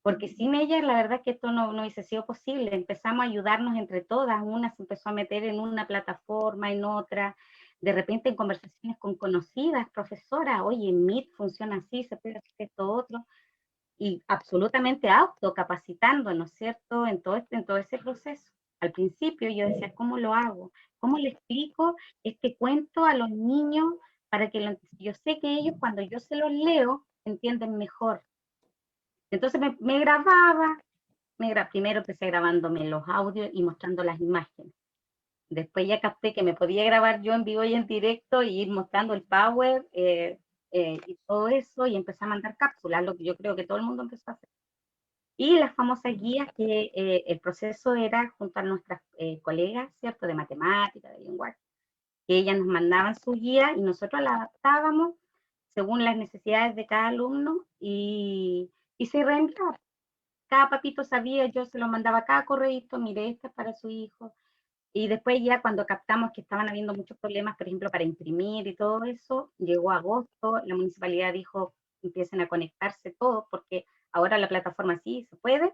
Speaker 3: porque sin ellas la verdad que esto no hubiese sido posible. Empezamos a ayudarnos entre todas, una se empezó a meter en una plataforma, en otra, de repente en conversaciones con conocidas profesoras, oye, Meet funciona así, se puede hacer esto otro, y absolutamente autocapacitando, ¿no es cierto?, en todo ese proceso. Al principio yo decía, ¿cómo lo hago? ¿Cómo le explico este cuento a los niños para que yo sé que ellos cuando yo se los leo entienden mejor? Entonces me grababa, primero empecé grabándome los audios y mostrando las imágenes. Después ya capté que me podía grabar yo en vivo y en directo y ir mostrando el Power y todo eso, y empecé a mandar cápsulas, lo que yo creo que todo el mundo empezó a hacer. Y las famosas guías, que el proceso era junto a nuestras colegas, ¿cierto?, de matemática, de lenguaje, que ellas nos mandaban su guía y nosotros la adaptábamos según las necesidades de cada alumno y se reenviaba. Cada papito sabía, yo se lo mandaba cada correíto, mire, este es para su hijo. Y después ya cuando captamos que estaban habiendo muchos problemas, por ejemplo, para imprimir y todo eso, llegó agosto, la municipalidad dijo, empiecen a conectarse todos, porque ahora la plataforma sí se puede,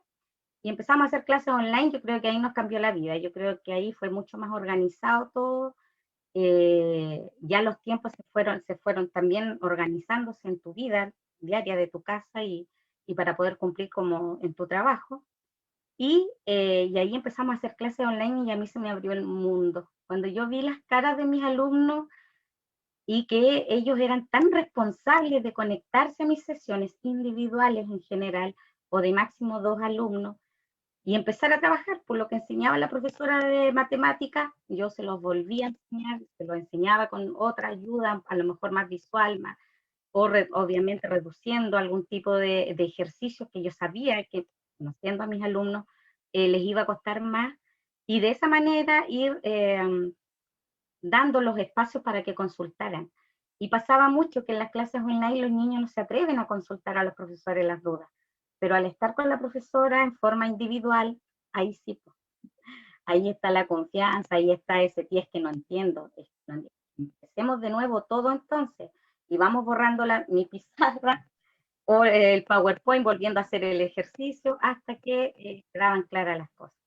Speaker 3: y empezamos a hacer clases online. Yo creo que ahí nos cambió la vida, yo creo que ahí fue mucho más organizado todo, ya los tiempos se fueron también organizándose en tu vida diaria de tu casa y para poder cumplir como en tu trabajo. Y ahí empezamos a hacer clases online y a mí se me abrió el mundo. Cuando yo vi las caras de mis alumnos y que ellos eran tan responsables de conectarse a mis sesiones individuales en general, o de máximo 2 alumnos, y empezar a trabajar por lo que enseñaba la profesora de matemáticas, yo se los volvía a enseñar, se los enseñaba con otra ayuda, a lo mejor más visual, obviamente reduciendo algún tipo de ejercicios que yo sabía que, conociendo a mis alumnos, les iba a costar más, y de esa manera ir dando los espacios para que consultaran. Y pasaba mucho que en las clases online los niños no se atreven a consultar a los profesores las dudas, pero al estar con la profesora en forma individual, ahí sí, pues, ahí está la confianza, ahí está ese es que no entiendo. Empecemos de nuevo todo entonces, y vamos borrando mi pizarra o el PowerPoint, volviendo a hacer el ejercicio hasta que quedaban claras las cosas.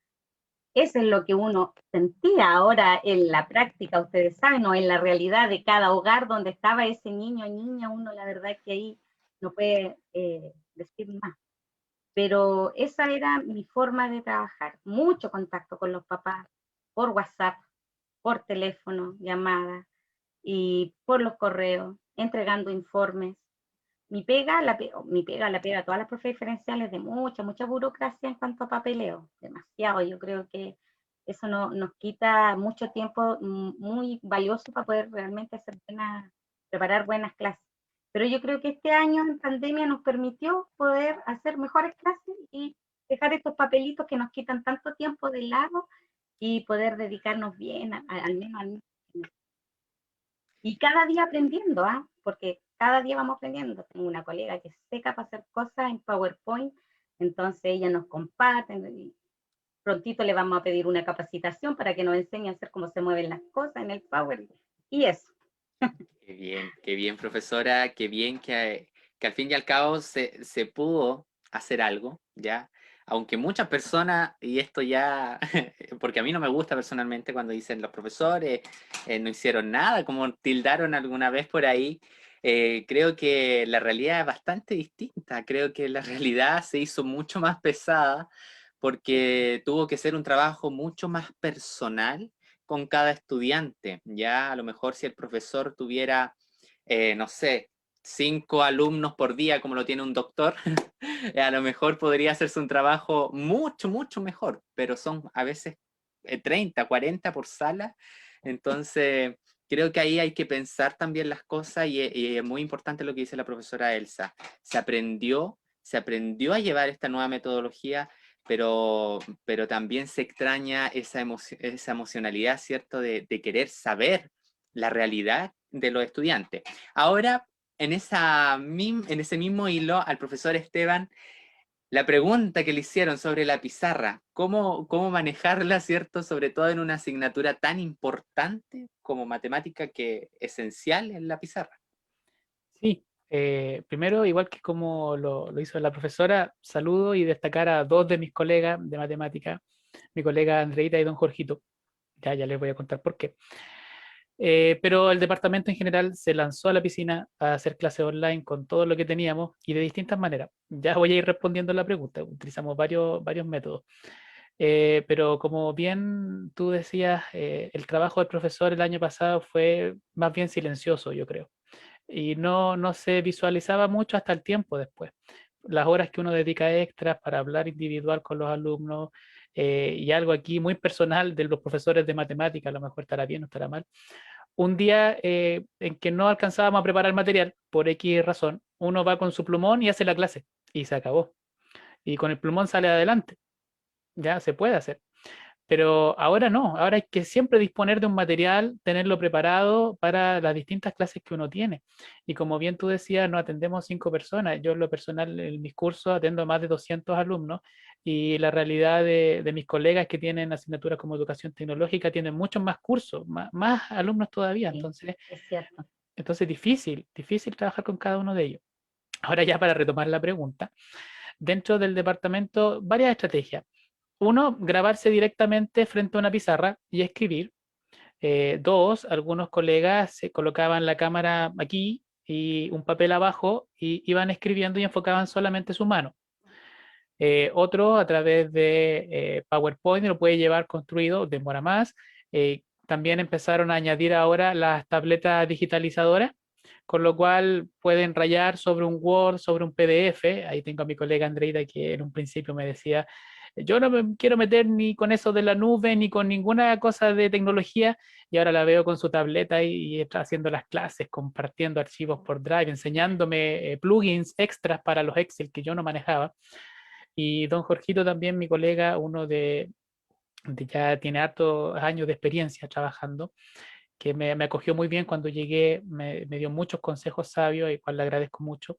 Speaker 3: Eso es lo que uno sentía. Ahora en la práctica, ustedes saben, o en la realidad de cada hogar donde estaba ese niño o niña, uno la verdad es que ahí no puede decir más. Pero esa era mi forma de trabajar, mucho contacto con los papás, por WhatsApp, por teléfono, llamadas, y por los correos, entregando informes. Mi pega la pega a todas las profes diferenciales, de mucha burocracia en cuanto a papeleo, demasiado. Yo creo que eso nos quita mucho tiempo muy valioso para poder realmente preparar buenas clases. Pero yo creo que este año en pandemia nos permitió poder hacer mejores clases y dejar estos papelitos que nos quitan tanto tiempo de lado y poder dedicarnos bien, al menos al mismo. Y cada día aprendiendo, porque cada día vamos aprendiendo. Tengo una colega que es seca para hacer cosas en PowerPoint, entonces ella nos comparte, y prontito le vamos a pedir una capacitación para que nos enseñe a hacer cómo se mueven las cosas en el Power, y eso.
Speaker 2: Qué bien, profesora, qué bien que al fin y al cabo se pudo hacer algo, ¿ya? aunque muchas personas, y esto ya, porque a mí no me gusta personalmente cuando dicen los profesores no hicieron nada, como tildaron alguna vez por ahí, creo que la realidad es bastante distinta. Creo que la realidad se hizo mucho más pesada porque tuvo que ser un trabajo mucho más personal con cada estudiante. Ya a lo mejor si el profesor tuviera, no sé, 5 alumnos por día como lo tiene un doctor, a lo mejor podría hacerse un trabajo mucho, mucho mejor, pero son a veces 30, 40 por sala. Entonces, creo que ahí hay que pensar también las cosas y es muy importante lo que dice la profesora Elsa. Se aprendió a llevar esta nueva metodología, pero también se extraña esa emocionalidad, ¿cierto? De querer saber la realidad de los estudiantes. Ahora, en ese mismo hilo, al profesor Esteban, la pregunta que le hicieron sobre la pizarra, cómo manejarla, ¿cierto? Sobre todo en una asignatura tan importante como matemática, que es esencial en la pizarra.
Speaker 4: Sí, primero, igual que como lo hizo la profesora, saludo y destacar a dos de mis colegas de matemática, mi colega Andreita y don Jorgito. Ya les voy a contar por qué. Pero el departamento en general se lanzó a la piscina a hacer clases online con todo lo que teníamos y de distintas maneras. Ya voy a ir respondiendo la pregunta, utilizamos varios métodos. Pero como bien tú decías, el trabajo del profesor el año pasado fue más bien silencioso, yo creo. Y no se visualizaba mucho hasta el tiempo después. Las horas que uno dedica extras para hablar individual con los alumnos, y algo aquí muy personal de los profesores de matemática, a lo mejor estará bien o estará mal. Un día en que no alcanzábamos a preparar material, por X razón, uno va con su plumón y hace la clase, y se acabó. Y con el plumón sale adelante, ya se puede hacer. Pero ahora no, ahora hay que siempre disponer de un material, tenerlo preparado para las distintas clases que uno tiene. Y como bien tú decías, no atendemos 5 personas. Yo en lo personal en mis cursos atendo a más de 200 alumnos y la realidad de mis colegas que tienen asignaturas como educación tecnológica tienen muchos más cursos, más alumnos todavía.
Speaker 3: Sí, es cierto.
Speaker 4: Entonces difícil trabajar con cada uno de ellos. Ahora ya para retomar la pregunta, dentro del departamento varias estrategias. Uno, grabarse directamente frente a una pizarra y escribir. Dos, algunos colegas se colocaban la cámara aquí y un papel abajo y iban escribiendo y enfocaban solamente su mano. Otro, a través de PowerPoint, lo puede llevar construido, demora más. También empezaron a añadir ahora las tabletas digitalizadoras, con lo cual pueden rayar sobre un Word, sobre un PDF. Ahí tengo a mi colega Andreida que en un principio me decía, yo no me quiero meter ni con eso de la nube, ni con ninguna cosa de tecnología, y ahora la veo con su tableta y está haciendo las clases, compartiendo archivos por Drive, enseñándome plugins extras para los Excel que yo no manejaba. Y don Jorgito también, mi colega, uno de ya tiene hartos años de experiencia trabajando, que me acogió muy bien cuando llegué, me dio muchos consejos sabios, y cual le agradezco mucho.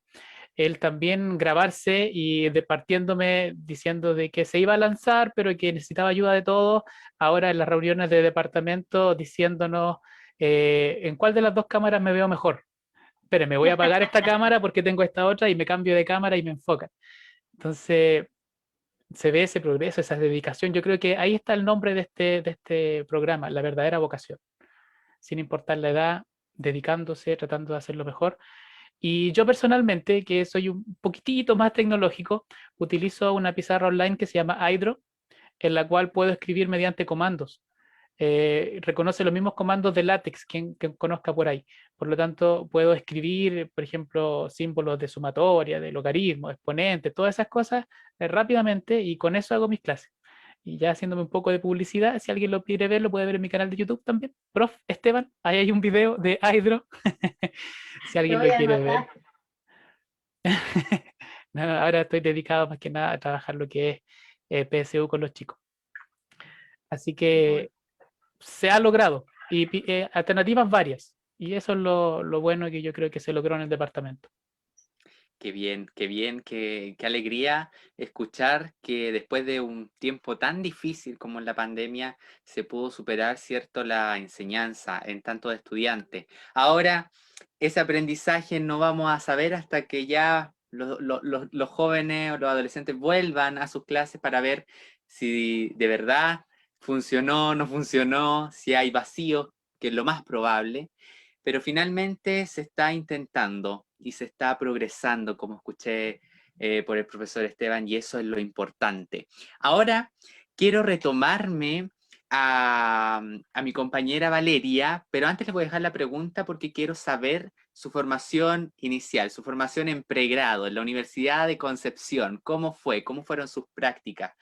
Speaker 4: Él también grabarse y departiéndome diciendo de que se iba a lanzar, pero que necesitaba ayuda de todos, ahora en las reuniones de departamento diciéndonos en cuál de las dos cámaras me veo mejor. Espere, me voy a apagar esta cámara porque tengo esta otra y me cambio de cámara y me enfocan. Entonces, se ve ese progreso, esa dedicación. Yo creo que ahí está el nombre de este programa, la verdadera vocación. Sin importar la edad, dedicándose, tratando de hacerlo mejor. Y yo personalmente, que soy un poquitito más tecnológico, utilizo una pizarra online que se llama Hydro, en la cual puedo escribir mediante comandos. Reconoce los mismos comandos de LaTeX, quien conozca por ahí. Por lo tanto, puedo escribir, por ejemplo, símbolos de sumatoria, de logaritmo, exponentes, todas esas cosas rápidamente, y con eso hago mis clases. Y ya haciéndome un poco de publicidad, si alguien lo quiere ver, lo puede ver en mi canal de YouTube también. Prof. Esteban, ahí hay un video de Hydro, si alguien lo quiere ver. No, ahora estoy dedicado más que nada a trabajar lo que es PSU con los chicos. Así que se ha logrado, y alternativas varias, y eso es lo bueno que yo creo que se logró en el departamento.
Speaker 2: Qué bien, qué alegría escuchar que después de un tiempo tan difícil como en la pandemia se pudo superar, ¿cierto?, la enseñanza en tantos estudiantes. Ahora, ese aprendizaje no vamos a saber hasta que ya los jóvenes o los adolescentes vuelvan a sus clases para ver si de verdad funcionó, no funcionó, si hay vacío, que es lo más probable, pero finalmente se está intentando y se está progresando, como escuché por el profesor Esteban, y eso es lo importante. Ahora quiero retomarme a mi compañera Valeria, pero antes les voy a dejar la pregunta porque quiero saber su formación inicial, su formación en pregrado, en la Universidad de Concepción. ¿Cómo fue? ¿Cómo fueron sus prácticas?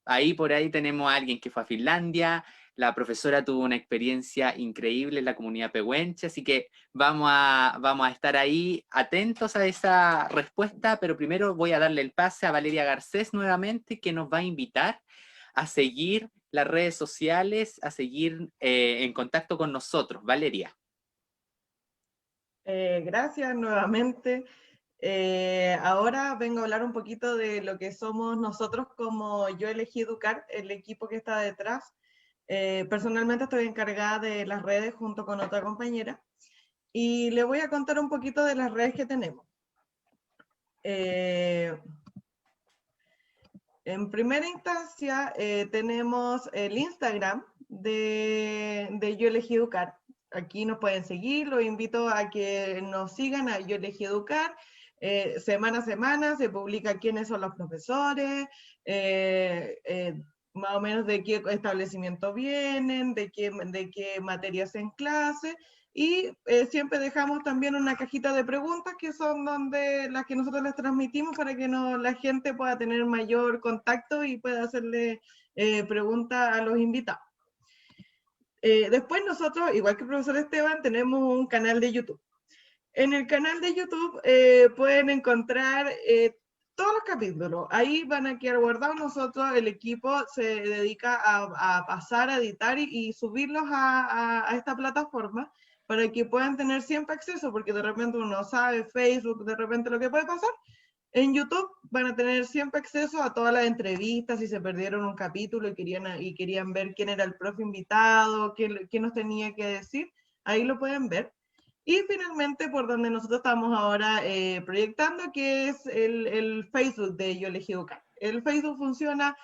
Speaker 2: Ahí por ahí tenemos a alguien que fue a Finlandia, la profesora tuvo una experiencia increíble en la comunidad pehuenche, así que vamos a estar ahí atentos a esa respuesta, pero primero voy a darle el pase a Valeria Garcés nuevamente, que nos va a invitar a seguir las redes sociales, a seguir en contacto con nosotros. Valeria.
Speaker 8: Gracias nuevamente. Ahora vengo a hablar un poquito de lo que somos nosotros como Yo Elegí Educar, el equipo que está detrás. Personalmente estoy encargada de las redes junto con otra compañera y le voy a contar un poquito de las redes que tenemos. En primera instancia tenemos el Instagram de Yo Elegí Educar. Aquí nos pueden seguir, los invito a que nos sigan a Yo Elegí Educar. Semana a semana se publica quiénes son los profesores, más o menos de qué establecimiento vienen, de qué materias en clase, y siempre dejamos también una cajita de preguntas que son las que nosotros les transmitimos para que la gente pueda tener mayor contacto y pueda hacerle preguntas a los invitados. Después nosotros, igual que el profesor Esteban, tenemos un canal de YouTube. En el canal de YouTube pueden encontrar todos los capítulos. Ahí van a quedar guardados. Nosotros, el equipo, se dedica a pasar, a editar y subirlos a esta plataforma para que puedan tener siempre acceso, porque de repente uno no sabe, Facebook, de repente lo que puede pasar. En YouTube van a tener siempre acceso a todas las entrevistas, si se perdieron un capítulo y querían ver quién era el profe invitado, qué nos tenía que decir, ahí lo pueden ver. Y finalmente, por donde nosotros estamos ahora proyectando, que es el Facebook de Yo Elegí Educar. El Facebook funciona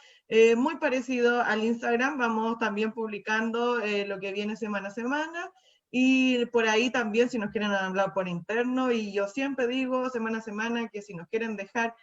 Speaker 8: muy parecido al Instagram, vamos también publicando lo que viene semana a semana, y por ahí también si nos quieren hablar por interno, y yo siempre digo semana a semana que si nos quieren dejar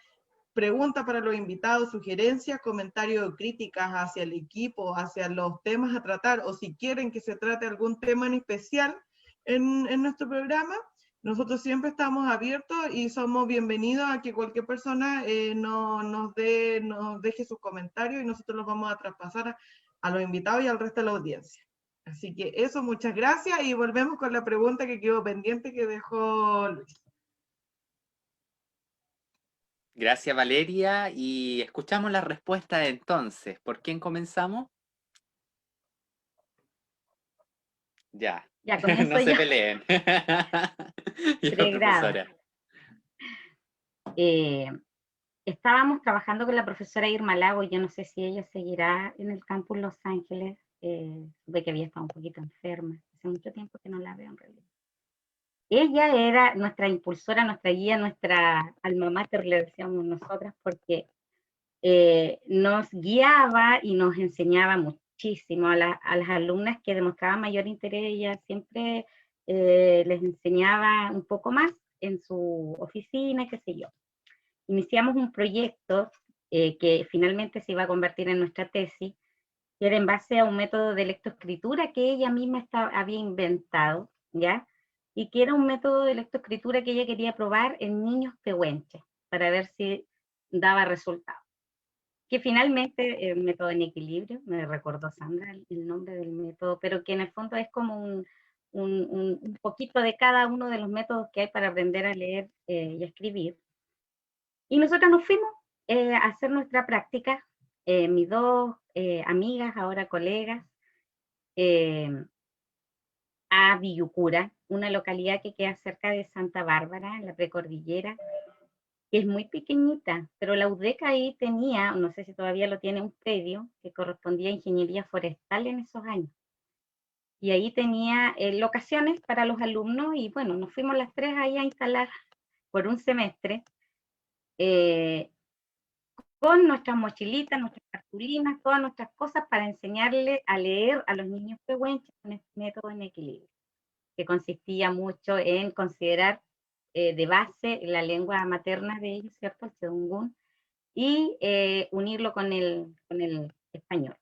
Speaker 8: preguntas para los invitados, sugerencias, comentarios, críticas hacia el equipo, hacia los temas a tratar, o si quieren que se trate algún tema en especial en nuestro programa, nosotros siempre estamos abiertos y somos bienvenidos a que cualquier persona nos deje sus comentarios y nosotros los vamos a traspasar a los invitados y al resto de la audiencia. Así que eso, muchas gracias, y volvemos con la pregunta que quedó pendiente que dejó Luis.
Speaker 2: Gracias, Valeria, y escuchamos la respuesta entonces. ¿Por quién comenzamos? Ya, no se peleen.
Speaker 3: Pregrado. Estábamos trabajando con la profesora Irma Lago, y yo no sé si ella seguirá en el campus Los Ángeles. Supe que había estado un poquito enferma, hace mucho tiempo que no la veo en realidad. Ella era nuestra impulsora, nuestra guía, nuestra alma mater, le decíamos nosotras, porque nos guiaba y nos enseñaba muchísimo. A las alumnas que demostraban mayor interés, ella siempre les enseñaba un poco más en su oficina, qué sé yo. Iniciamos un proyecto que finalmente se iba a convertir en nuestra tesis, que era en base a un método de lectoescritura que ella misma había inventado, ¿ya? Y que era un método de lectoescritura que ella quería probar en niños pehuenches, para ver si daba resultados. Que finalmente el método en equilibrio, me recordó Sandra el nombre del método, pero que en el fondo es como un poquito de cada uno de los métodos que hay para aprender a leer y a escribir. Y nosotros nos fuimos a hacer nuestra práctica, mis dos amigas, ahora colegas, a Villucura, una localidad que queda cerca de Santa Bárbara, en la precordillera, que es muy pequeñita, pero la UDEC ahí tenía, no sé si todavía lo tiene, un predio que correspondía a ingeniería forestal en esos años. Y ahí tenía locaciones para los alumnos, y bueno, nos fuimos las tres ahí a instalar por un semestre. eh, con nuestras mochilitas, nuestras cartulinas, todas nuestras cosas para enseñarle a leer a los niños pehuenches con este método en equilibrio, que consistía mucho en considerar de base la lengua materna de ellos, ¿cierto? El Sedungún, y unirlo con el español.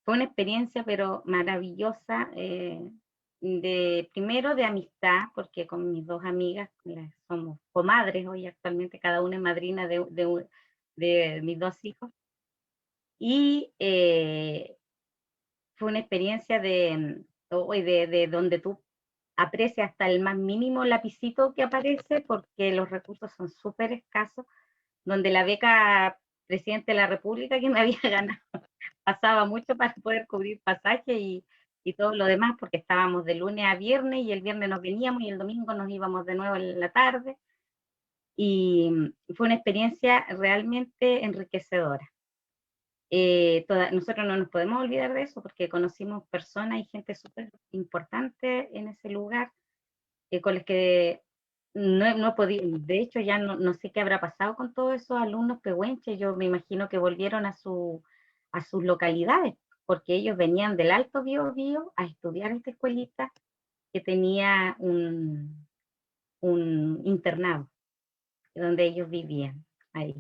Speaker 3: Fue una experiencia, pero maravillosa, primero de amistad, porque con mis dos amigas somos comadres hoy actualmente, cada una es madrina de mis dos hijos, y fue una experiencia de donde tú aprecias hasta el más mínimo lapicito que aparece, porque los recursos son súper escasos, donde la beca presidente de la República que me había ganado pasaba mucho para poder cubrir pasaje y todo lo demás, porque estábamos de lunes a viernes y el viernes nos veníamos y el domingo nos íbamos de nuevo en la tarde. Y fue una experiencia realmente enriquecedora. Nosotros no nos podemos olvidar de eso porque conocimos personas y gente súper importante en ese lugar, con los que no podía, de hecho ya no sé qué habrá pasado con todos esos alumnos pehuenches. Yo me imagino que volvieron a sus localidades, porque ellos venían del Alto Biobío a estudiar esta escuelita que tenía un internado donde ellos vivían ahí.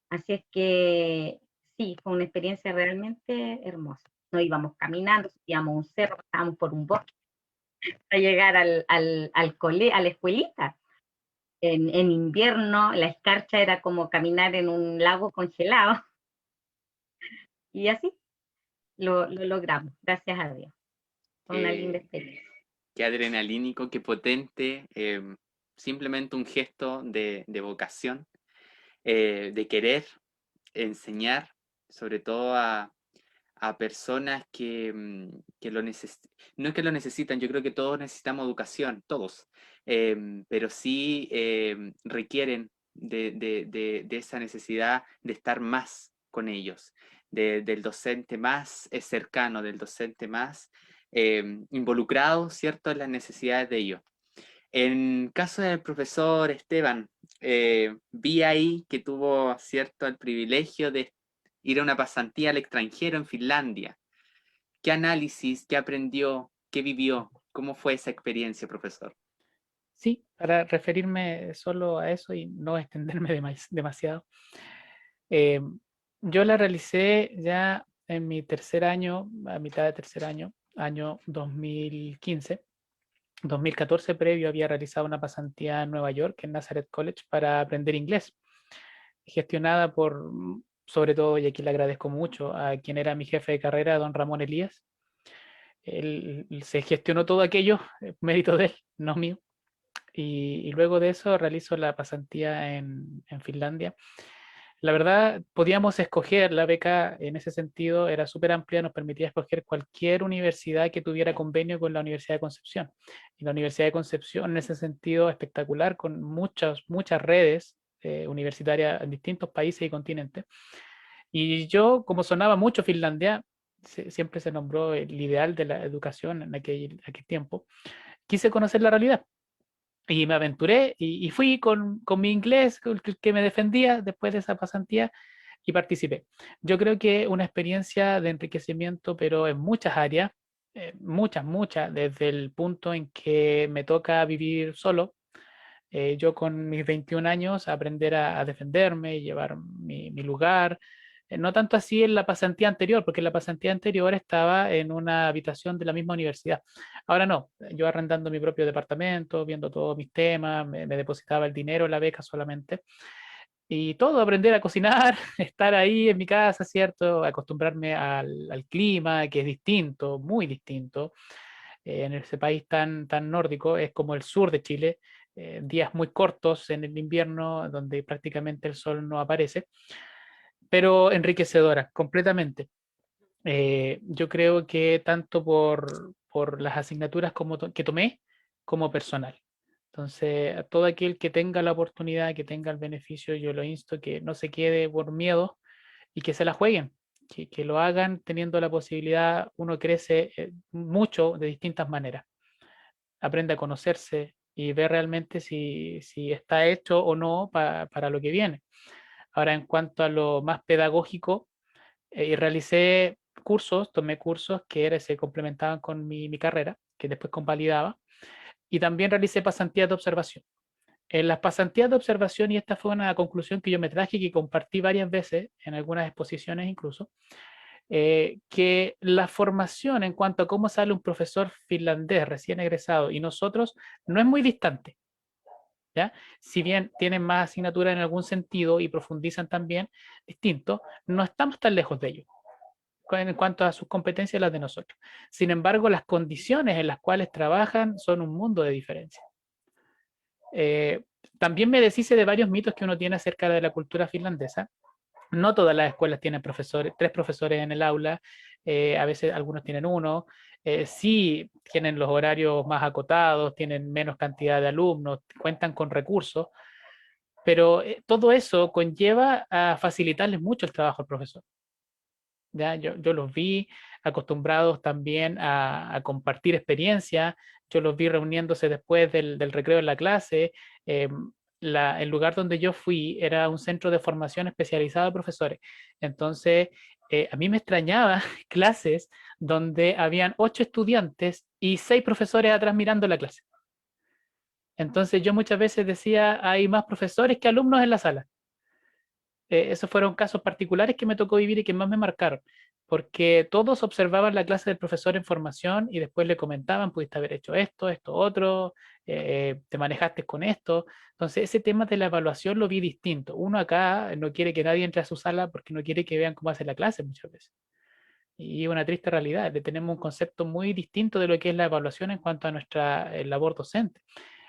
Speaker 3: Así es que sí, fue una experiencia realmente hermosa. Nos íbamos caminando, subíamos un cerro, pasábamos por un bosque a llegar a la escuelita. En invierno la escarcha era como caminar en un lago congelado. Y así lo logramos, gracias a Dios. Fue una linda experiencia.
Speaker 2: Qué adrenalínico, qué potente, simplemente un gesto de vocación, de querer enseñar, sobre todo a personas que lo necesitan. No es que lo necesitan, yo creo que todos necesitamos educación, todos, pero sí requieren de esa necesidad de estar más con ellos, del docente más cercano, del docente más involucrado, ¿cierto?, en las necesidades de ellos. En caso del profesor Esteban, vi ahí que tuvo, ¿cierto?, el privilegio de ir a una pasantía al extranjero en Finlandia. ¿Qué análisis, qué aprendió, qué vivió? ¿Cómo fue esa experiencia, profesor?
Speaker 4: Sí, para referirme solo a eso y no extenderme demasiado. Yo la realicé ya en mi tercer año, a mitad de tercer año, año 2015. 2014 previo había realizado una pasantía en Nueva York, en Nazareth College, para aprender inglés, gestionada por, sobre todo, y aquí le agradezco mucho, a quien era mi jefe de carrera, don Ramón Elías. Él se gestionó todo aquello, mérito de él, no mío. Y luego de eso realizo la pasantía en Finlandia. La verdad, podíamos escoger la beca en ese sentido, era súper amplia, nos permitía escoger cualquier universidad que tuviera convenio con la Universidad de Concepción. Y la Universidad de Concepción, en ese sentido, espectacular, con muchas redes universitarias en distintos países y continentes. Y yo, como sonaba mucho Finlandia, siempre se nombró el ideal de la educación en aquel tiempo, quise conocer la realidad. Y me aventuré y fui con mi inglés, que me defendía después de esa pasantía, y participé. Yo creo que una experiencia de enriquecimiento, pero en muchas áreas, muchas, desde el punto en que me toca vivir solo. Yo con mis 21 años aprender a defenderme, llevar mi lugar. No tanto así en la pasantía anterior, porque en la pasantía anterior estaba en una habitación de la misma universidad. Ahora no, yo arrendando mi propio departamento, viendo todos mis temas, me depositaba el dinero en la beca solamente. Y todo, aprender a cocinar, estar ahí en mi casa, ¿cierto? Acostumbrarme al clima, que es distinto, muy distinto. En ese país tan nórdico, es como el sur de Chile, días muy cortos en el invierno, donde prácticamente el sol no aparece, pero enriquecedora, completamente. Yo creo que tanto por las asignaturas que tomé, como personal. Entonces, a todo aquel que tenga la oportunidad, que tenga el beneficio, yo lo insto que no se quede por miedo y que se la jueguen, que lo hagan teniendo la posibilidad. Uno crece mucho de distintas maneras. Aprende a conocerse y ver realmente si está hecho o no para lo que viene. Ahora, en cuanto a lo más pedagógico, realicé cursos, tomé cursos que se complementaban con mi carrera, que después convalidaba, y también realicé pasantías de observación. En las pasantías de observación, y esta fue una conclusión que yo me traje y que compartí varias veces, en algunas exposiciones incluso, que la formación en cuanto a cómo sale un profesor finlandés recién egresado y nosotros no es muy distante. ¿Ya? Si bien tienen más asignaturas en algún sentido y profundizan también distinto, no estamos tan lejos de ellos en cuanto a sus competencias y las de nosotros. Sin embargo, las condiciones en las cuales trabajan son un mundo de diferencia. También me deshice de varios mitos que uno tiene acerca de la cultura finlandesa. No todas las escuelas tienen profesores, 3 profesores en el aula, a veces algunos tienen 1, sí tienen los horarios más acotados, tienen menos cantidad de alumnos, cuentan con recursos, pero todo eso conlleva a facilitarles mucho el trabajo al profesor. ¿Ya? Yo los vi acostumbrados también a compartir experiencias, yo los vi reuniéndose después del recreo en la clase. El lugar donde yo fui era un centro de formación especializado de profesores. Entonces, a mí me extrañaba clases donde habían 8 estudiantes y 6 profesores atrás mirando la clase. Entonces yo muchas veces decía, hay más profesores que alumnos en la sala. Esos fueron casos particulares que me tocó vivir y que más me marcaron, porque todos observaban la clase del profesor en formación y después le comentaban, pudiste haber hecho esto, esto, otro, te manejaste con esto. Entonces ese tema de la evaluación lo vi distinto. Uno acá no quiere que nadie entre a su sala porque no quiere que vean cómo hace la clase muchas veces. Y una triste realidad, tenemos un concepto muy distinto de lo que es la evaluación en cuanto a nuestra labor docente,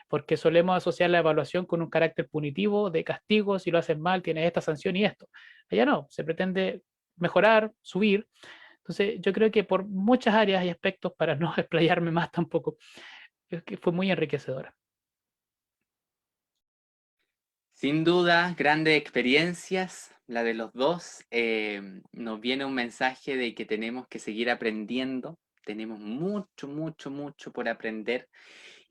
Speaker 4: porque solemos asociar la evaluación con un carácter punitivo, de castigo, si lo haces mal tienes esta sanción y esto. Allá no, se pretende mejorar, subir. Entonces yo creo que por muchas áreas y aspectos, para no explayarme más tampoco, es que fue muy enriquecedora.
Speaker 2: Sin duda, grandes experiencias, la de los dos. Nos viene un mensaje de que tenemos que seguir aprendiendo, tenemos mucho, mucho, mucho por aprender.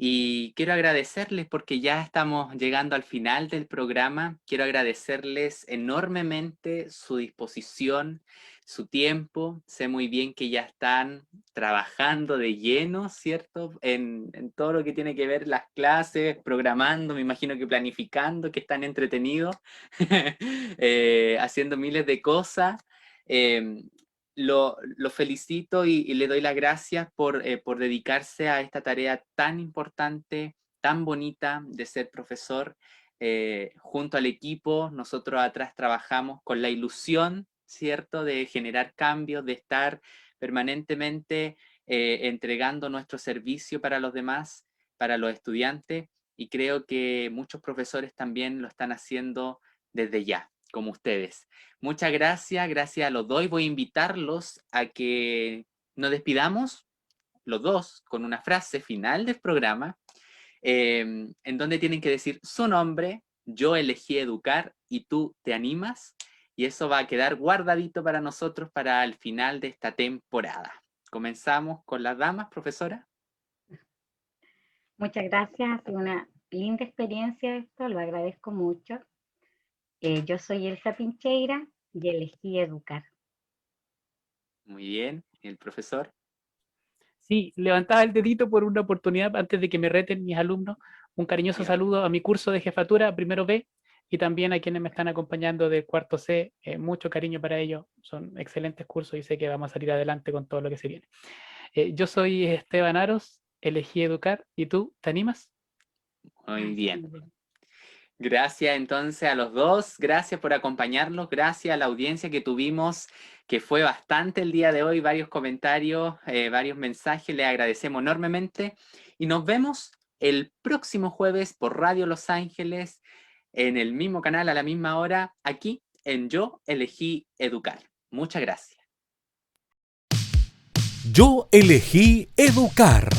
Speaker 2: Y quiero agradecerles porque ya estamos llegando al final del programa. Quiero agradecerles enormemente su disposición, su tiempo. Sé muy bien que ya están trabajando de lleno, ¿cierto? En todo lo que tiene que ver las clases, programando, me imagino que planificando, que están entretenidos, haciendo miles de cosas. Lo felicito y le doy las gracias por dedicarse a esta tarea tan importante, tan bonita de ser profesor. Junto al equipo, nosotros atrás trabajamos con la ilusión, ¿cierto?, de generar cambios, de estar permanentemente entregando nuestro servicio para los demás, para los estudiantes, y creo que muchos profesores también lo están haciendo desde ya, como ustedes. Muchas gracias, gracias a los dos. Voy a invitarlos a que nos despidamos, los dos, con una frase final del programa, en donde tienen que decir su nombre, yo elegí educar y tú te animas, y eso va a quedar guardadito para nosotros para el final de esta temporada. Comenzamos con las damas, profesora.
Speaker 3: Muchas gracias, ha sido una linda experiencia esto, lo agradezco mucho. Yo soy Elsa Pincheira y elegí educar.
Speaker 2: Muy bien, ¿el profesor?
Speaker 4: Sí, levantaba el dedito por una oportunidad antes de que me reten mis alumnos. Un cariñoso saludo a mi curso de jefatura, primero B, y también a quienes me están acompañando del cuarto C. Mucho cariño para ellos, son excelentes cursos y sé que vamos a salir adelante con todo lo que se viene. Yo soy Esteban Aros, elegí educar, ¿y tú te animas?
Speaker 2: Muy bien. Gracias entonces a los dos, gracias por acompañarnos, gracias a la audiencia que tuvimos, que fue bastante el día de hoy, varios comentarios, varios mensajes, les agradecemos enormemente y nos vemos el próximo jueves por Radio Los Ángeles, en el mismo canal a la misma hora, aquí en Yo Elegí Educar. Muchas gracias.
Speaker 1: Yo elegí educar.